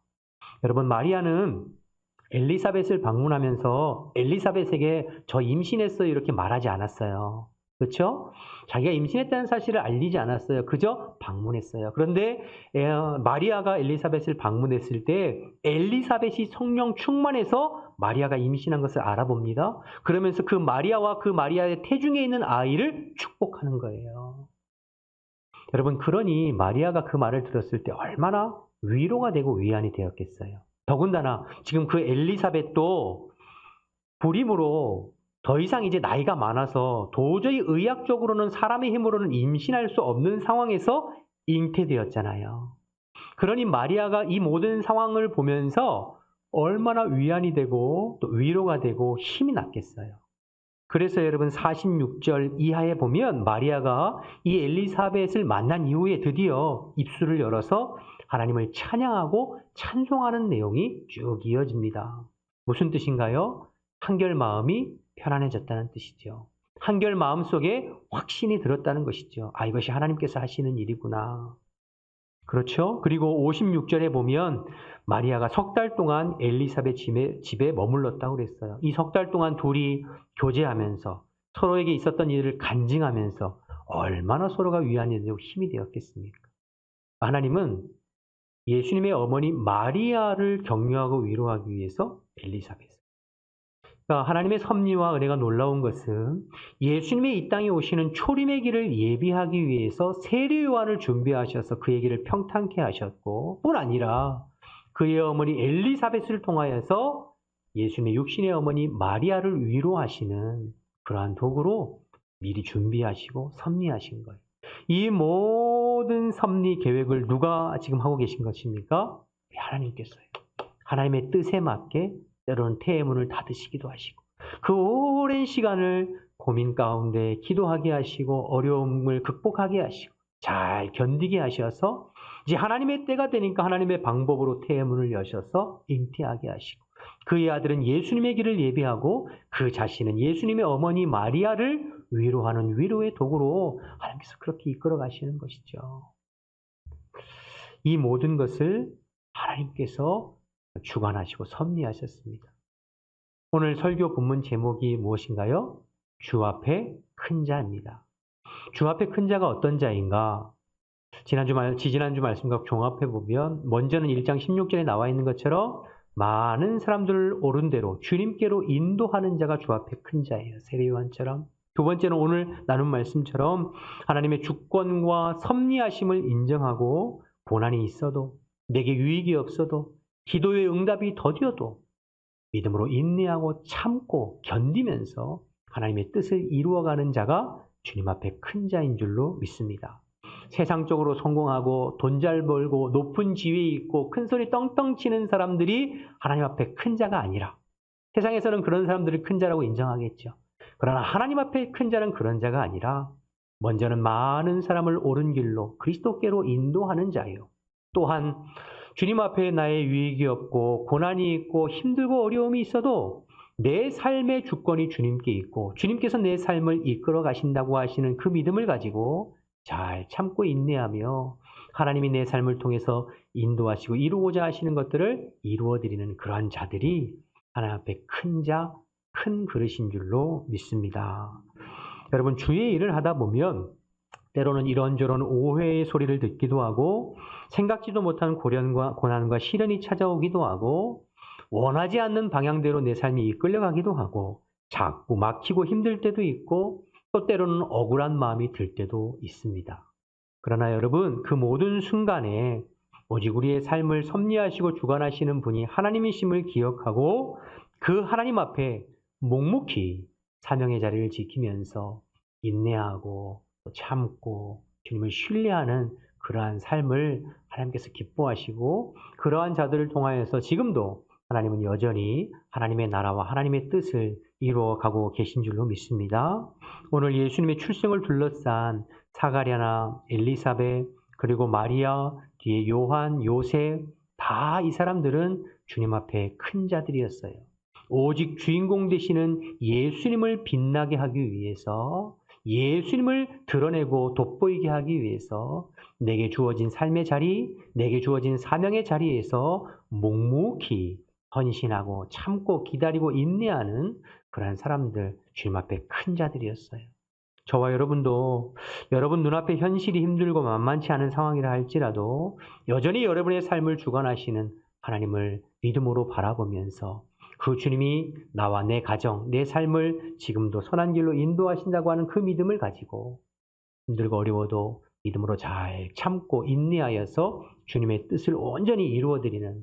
여러분, 마리아는 엘리사벳을 방문하면서 엘리사벳에게 저 임신했어요 이렇게 말하지 않았어요. 그렇죠? 자기가 임신했다는 사실을 알리지 않았어요. 그저 방문했어요. 그런데 마리아가 엘리사벳을 방문했을 때 엘리사벳이 성령 충만해서 마리아가 임신한 것을 알아봅니다. 그러면서 그 마리아와 그 마리아의 태중에 있는 아이를 축복하는 거예요. 여러분, 그러니 마리아가 그 말을 들었을 때 얼마나 위로가 되고 위안이 되었겠어요. 더군다나 지금 그 엘리사벳도 불임으로 더 이상 이제 나이가 많아서 도저히 의학적으로는 사람의 힘으로는 임신할 수 없는 상황에서 잉태되었잖아요. 그러니 마리아가 이 모든 상황을 보면서 얼마나 위안이 되고 또 위로가 되고 힘이 났겠어요. 그래서 여러분 46절 이하에 보면 마리아가 이 엘리사벳을 만난 이후에 드디어 입술을 열어서 하나님을 찬양하고 찬송하는 내용이 쭉 이어집니다. 무슨 뜻인가요? 한결 마음이 편안해졌다는 뜻이죠. 한결 마음속에 확신이 들었다는 것이죠. 아, 이것이 하나님께서 하시는 일이구나. 그렇죠? 그리고 56절에 보면 마리아가 3달 동안 엘리사벳 집에 머물렀다고 그랬어요. 이 3달 동안 둘이 교제하면서 서로에게 있었던 일을 간증하면서 얼마나 서로가 위안이 되고 힘이 되었겠습니까? 하나님은 예수님의 어머니 마리아를 격려하고 위로하기 위해서 엘리사벳. 하나님의 섭리와 은혜가 놀라운 것은 예수님의 이 땅에 오시는 초림의 길을 예비하기 위해서 세례 요한을 준비하셔서 그의 길을 평탄케 하셨고 뿐 아니라 그의 어머니 엘리사벳을 통하여서 예수님의 육신의 어머니 마리아를 위로하시는 그러한 도구로 미리 준비하시고 섭리하신 거예요. 이 모든 섭리 계획을 누가 지금 하고 계신 것입니까? 하나님께서요. 하나님의 뜻에 맞게 때로는 태의 문을 닫으시기도 하시고 그 오랜 시간을 고민 가운데 기도하게 하시고 어려움을 극복하게 하시고 잘 견디게 하셔서 이제 하나님의 때가 되니까 하나님의 방법으로 태의 문을 여셔서 잉태하게 하시고 그의 아들은 예수님의 길을 예비하고 그 자신은 예수님의 어머니 마리아를 위로하는 위로의 도구로 하나님께서 그렇게 이끌어 가시는 것이죠. 이 모든 것을 하나님께서 주관하시고 섭리하셨습니다. 오늘 설교 본문 제목이 무엇인가요? 주 앞에 큰 자입니다. 주 앞에 큰 자가 어떤 자인가? 지지난주 말씀과 종합해 보면 먼저는 1장 16절에 나와 있는 것처럼 많은 사람들을 옳은 대로 주님께로 인도하는 자가 주 앞에 큰 자예요. 세례 요한처럼. 두 번째는 오늘 나눈 말씀처럼 하나님의 주권과 섭리하심을 인정하고 고난이 있어도 내게 유익이 없어도 기도의 응답이 더디어도 믿음으로 인내하고 참고 견디면서 하나님의 뜻을 이루어가는 자가 주님 앞에 큰 자인 줄로 믿습니다. 세상적으로 성공하고 돈 잘 벌고 높은 지위에 있고 큰 소리 떵떵 치는 사람들이 하나님 앞에 큰 자가 아니라 세상에서는 그런 사람들을 큰 자라고 인정하겠죠. 그러나 하나님 앞에 큰 자는 그런 자가 아니라 먼저는 많은 사람을 옳은 길로 그리스도께로 인도하는 자예요. 또한 주님 앞에 나의 유익이 없고 고난이 있고 힘들고 어려움이 있어도 내 삶의 주권이 주님께 있고 주님께서 내 삶을 이끌어 가신다고 하시는 그 믿음을 가지고 잘 참고 인내하며 하나님이 내 삶을 통해서 인도하시고 이루고자 하시는 것들을 이루어드리는 그러한 자들이 하나님 앞에 큰 자, 큰 그릇인 줄로 믿습니다. 여러분, 주의 일을 하다 보면 때로는 이런저런 오해의 소리를 듣기도 하고 생각지도 못한 고난과 시련이 찾아오기도 하고 원하지 않는 방향대로 내 삶이 이끌려가기도 하고 자꾸 막히고 힘들 때도 있고 또 때로는 억울한 마음이 들 때도 있습니다. 그러나 여러분, 그 모든 순간에 오직 우리의 삶을 섭리하시고 주관하시는 분이 하나님이심을 기억하고 그 하나님 앞에 묵묵히 사명의 자리를 지키면서 인내하고 또 참고 주님을 신뢰하는 그러한 삶을 하나님께서 기뻐하시고 그러한 자들을 통하여서 지금도 하나님은 여전히 하나님의 나라와 하나님의 뜻을 이루어가고 계신 줄로 믿습니다. 오늘 예수님의 출생을 둘러싼 사가랴나 엘리사벳 그리고 마리아, 뒤에 요한, 요셉, 다 이 사람들은 주님 앞에 큰 자들이었어요. 오직 주인공 되시는 예수님을 빛나게 하기 위해서, 예수님을 드러내고 돋보이게 하기 위해서 내게 주어진 삶의 자리, 내게 주어진 사명의 자리에서 묵묵히 헌신하고 참고 기다리고 인내하는 그러한 사람들, 주님 앞에 큰 자들이었어요. 저와 여러분도 여러분 눈앞에 현실이 힘들고 만만치 않은 상황이라 할지라도 여전히 여러분의 삶을 주관하시는 하나님을 믿음으로 바라보면서 그 주님이 나와 내 가정, 내 삶을 지금도 선한 길로 인도하신다고 하는 그 믿음을 가지고 힘들고 어려워도 믿음으로 잘 참고 인내하여서 주님의 뜻을 온전히 이루어드리는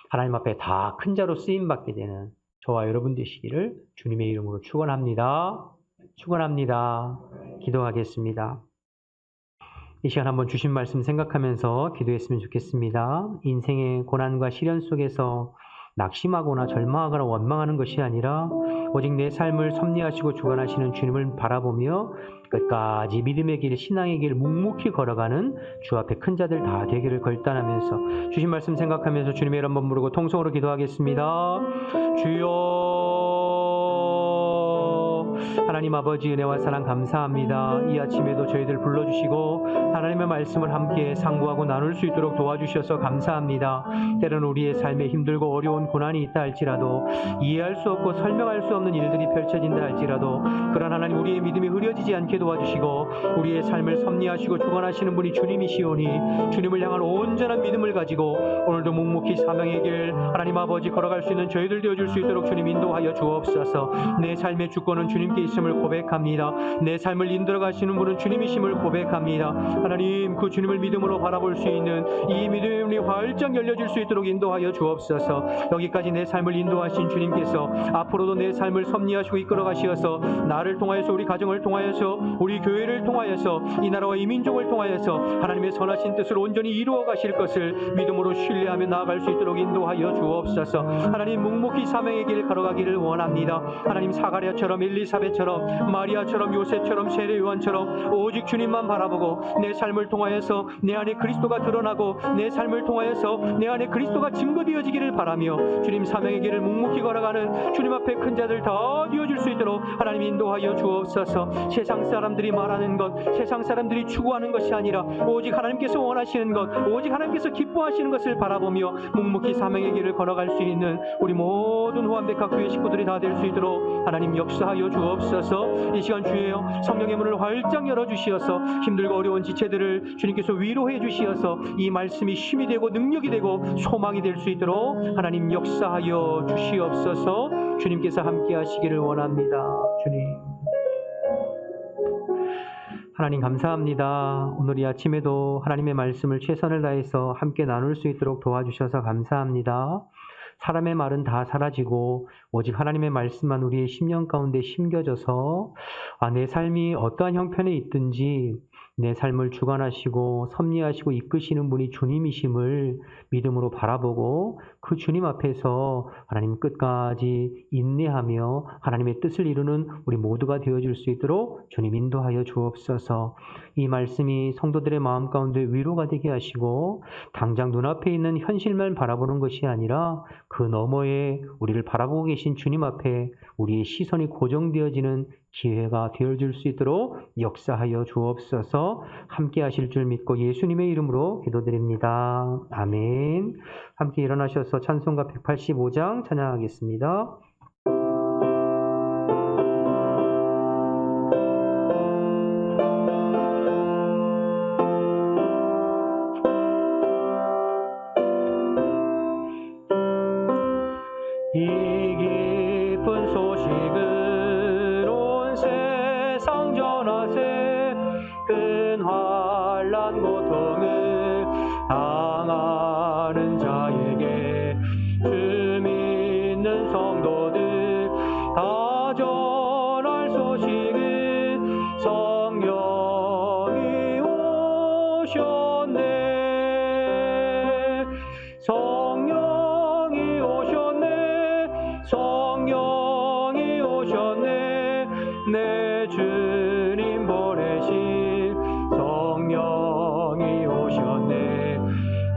하나님 앞에 다 큰 자로 쓰임받게 되는 저와 여러분 되시기를 주님의 이름으로 축원합니다. 축원합니다. 기도하겠습니다. 이 시간 한번 주신 말씀 생각하면서 기도했으면 좋겠습니다. 인생의 고난과 시련 속에서 낙심하거나 절망하거나 원망하는 것이 아니라 오직 내 삶을 섭리하시고 주관하시는 주님을 바라보며 끝까지 믿음의 길, 신앙의 길 묵묵히 걸어가는 주 앞에 큰 자들 다 되기를 결단하면서 주신 말씀 생각하면서 주님의 이름 한번 부르고 통성으로 기도하겠습니다. 주여, 하나님 아버지 은혜와 사랑 감사합니다. 이 아침에도 저희들 불러주시고 하나님의 말씀을 함께 상고하고 나눌 수 있도록 도와주셔서 감사합니다. 때로는 우리의 삶에 힘들고 어려운 고난이 있다 할지라도 이해할 수 없고 설명할 수 없는 일들이 펼쳐진다 할지라도 그런 하나님 우리의 믿음이 흐려지지 않게 도와주시고 우리의 삶을 섭리하시고 주관하시는 분이 주님이시오니 주님을 향한 온전한 믿음을 가지고 오늘도 묵묵히 사명의 길 하나님 아버지 걸어갈 수 있는 저희들 되어줄 수 있도록 주님 인도하여 주옵소서. 내 삶의 주권은 주님께 있음을 고백합니다. 내 삶을 인도해 가시는 분은 주님이심을 고백합니다. 하나님, 그 주님을 믿음으로 바라볼 수 있는 이 믿음이 활짝 열려질 수 있도록 인도하여 주옵소서. 여기까지 내 삶을 인도하신 주님께서 앞으로도 내 삶을 섭리하시고 이끌어 가시어서 나를 통하여서 우리 가정을 통하여서 우리 교회를 통하여서 이 나라와 이 민족을 통하여서 하나님의 선하신 뜻을 온전히 이루어 가실 것을 믿음으로 신뢰하며 나아갈 수 있도록 인도하여 주옵소서. 하나님, 묵묵히 사명의 길을 걸어가기를 원합니다. 하나님, 사가랴처럼 엘리사벳처럼 마리아처럼 요셉처럼 세례 요한처럼 오직 주님만 바라보고 내 삶을 통하여서 내 안에 그리스도가 드러나고 내 삶을 통하여서 내 안에 그리스도가 증거되어지기를 바라며 주님 사명의 길을 묵묵히 걸어가는 주님 앞에 큰 자들 다 되어줄 수 있도록 하나님 인도하여 주옵소서. 세상 사람들이 말하는 것, 세상 사람들이 추구하는 것이 아니라 오직 하나님께서 원하시는 것, 오직 하나님께서 기뻐하시는 것을 바라보며 묵묵히 사명의 길을 걸어갈 수 있는 우리 모든 후한백학 교회 식구들이 다 될 수 있도록 하나님 역사하여 주옵소서. 이 시간 주여 성령의 문을 활짝 열어주시어서 힘들고 어려운 지체들을 주님께서 위로해 주시어서 이 말씀이 힘이 되고 능력이 되고 소망이 될 수 있도록 하나님 역사하여 주시옵소서. 주님께서 함께 하시기를 원합니다. 주님, 하나님 감사합니다. 오늘 이 아침에도 하나님의 말씀을 최선을 다해서 함께 나눌 수 있도록 도와주셔서 감사합니다. 사람의 말은 다 사라지고 오직 하나님의 말씀만 우리의 심령 가운데 심겨져서 내 삶이 어떠한 형편에 있든지 내 삶을 주관하시고 섭리하시고 이끄시는 분이 주님이심을 믿음으로 바라보고 그 주님 앞에서 하나님 끝까지 인내하며 하나님의 뜻을 이루는 우리 모두가 되어줄 수 있도록 주님 인도하여 주옵소서. 이 말씀이 성도들의 마음 가운데 위로가 되게 하시고 당장 눈앞에 있는 현실만 바라보는 것이 아니라 그 너머에 우리를 바라보고 계신 주님 앞에 우리의 시선이 고정되어지는 기회가 되어줄 수 있도록 역사하여 주옵소서. 함께 하실 줄 믿고 예수님의 이름으로 기도드립니다. 아멘. 함께 일어나셔서 찬송가 185장 찬양하겠습니다. 환난 고통을 당하는 자에게 주 믿는 성도들 다 전할 소식은 성령이 오셨네. 성령이 오셨네. 성령이 오셨네. 내 주님 보내신 성령이 오셨네.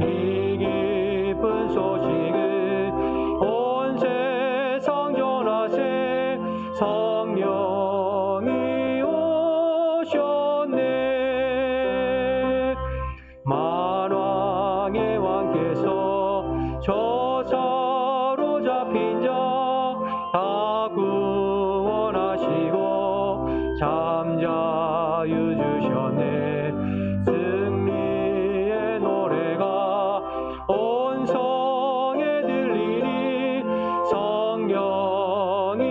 이 기쁜 소식을 온 세상 전하세. 성령이 오셨네. 만왕의 왕께서 저 사로잡힌 자 다 구원하시고 잠자유 주셨네. 승리의 노래가 온 성에 들리니 성령이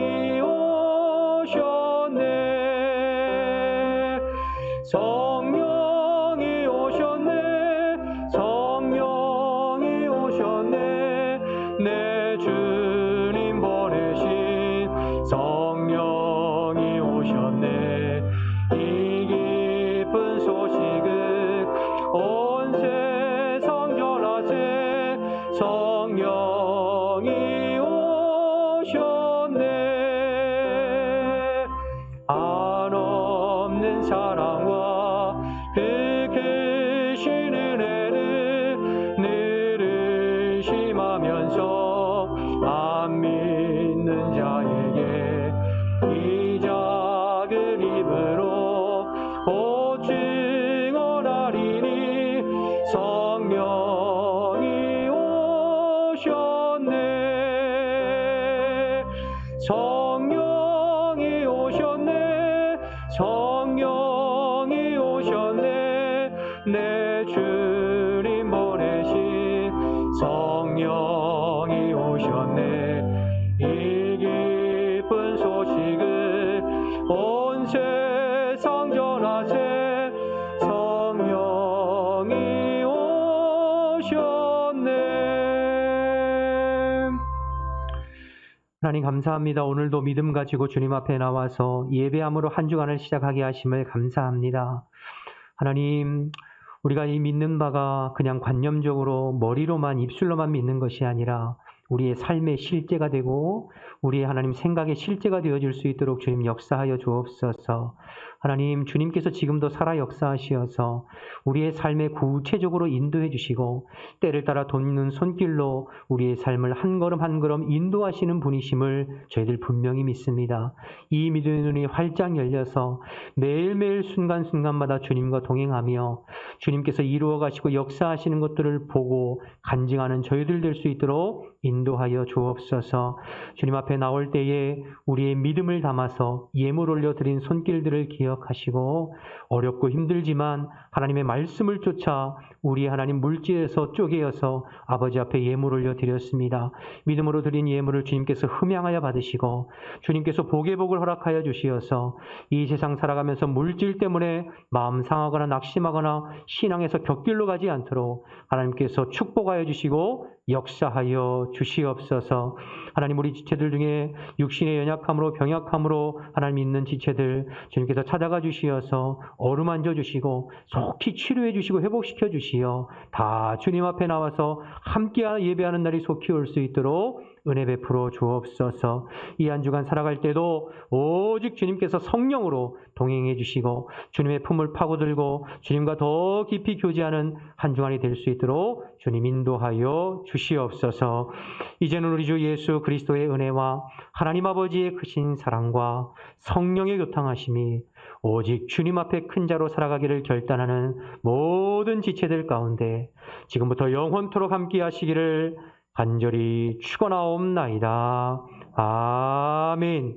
오셨네. 성령이 오셨네. 성령이 오셨네. 내 주님 보내신 성령이 오셨네. 이 기쁜 소식을 온 세상 전하세. 성령이 오셨네. 한없는 사랑과 그 크신 은혜를 늘 의심하면서 안 믿는 자에게 이 작은 입으로 오 증언하리니 성령이 오셨네. 성령이 오셨네. 성령이 오셨네. 내 주님 보내신 성령이 오셨네. 이 기쁜 소식을 온 세상 전하세. 성령이 오셨네. 하나님 감사합니다. 오늘도 믿음 가지고 주님 앞에 나와서 예배함으로 한 주간을 시작하게 하심을 감사합니다. 하나님, 우리가 이 믿는 바가 그냥 관념적으로 머리로만 입술로만 믿는 것이 아니라 우리의 삶의 실제가 되고 우리의 하나님 생각의 실제가 되어질 수 있도록 주님 역사하여 주옵소서. 하나님, 주님께서 지금도 살아 역사하시어서 우리의 삶에 구체적으로 인도해 주시고 때를 따라 돕는 손길로 우리의 삶을 한 걸음 한 걸음 인도하시는 분이심을 저희들 분명히 믿습니다. 이 믿음의 눈이 활짝 열려서 매일매일 순간순간마다 주님과 동행하며 주님께서 이루어 가시고 역사하시는 것들을 보고 간증하는 저희들 될 수 있도록 인도하여 주옵소서. 주님 앞에 나올 때에 우리의 믿음을 담아서 예물 올려드린 손길들을 기억하시고 어렵고 힘들지만 하나님의 말씀을 쫓아 우리 하나님 물질에서 쪼개어서 아버지 앞에 예물 올려드렸습니다. 믿음으로 드린 예물을 주님께서 흠양하여 받으시고 주님께서 복의 복을 허락하여 주시어서 이 세상 살아가면서 물질 때문에 마음 상하거나 낙심하거나 신앙에서 격길로 가지 않도록 하나님께서 축복하여 주시고 역사하여 주시옵소서. 하나님, 우리 지체들 중에 육신의 연약함으로 병약함으로 하나님 있는 지체들 주님께서 찾아가 주시어서 어루만져 주시고 속히 치료해 주시고 회복시켜 주시어 다 주님 앞에 나와서 함께 예배하는 날이 속히 올 수 있도록 은혜 베풀어 주옵소서. 이 한 주간 살아갈 때도 오직 주님께서 성령으로 동행해 주시고 주님의 품을 파고들고 주님과 더 깊이 교제하는 한 주간이 될 수 있도록 주님 인도하여 주시옵소서. 이제는 우리 주 예수 그리스도의 은혜와 하나님 아버지의 크신 사랑과 성령의 교통하심이 오직 주님 앞에 큰 자로 살아가기를 결단하는 모든 지체들 가운데 지금부터 영원토록 함께 하시기를 간절히 축원하옵나이다. 아멘.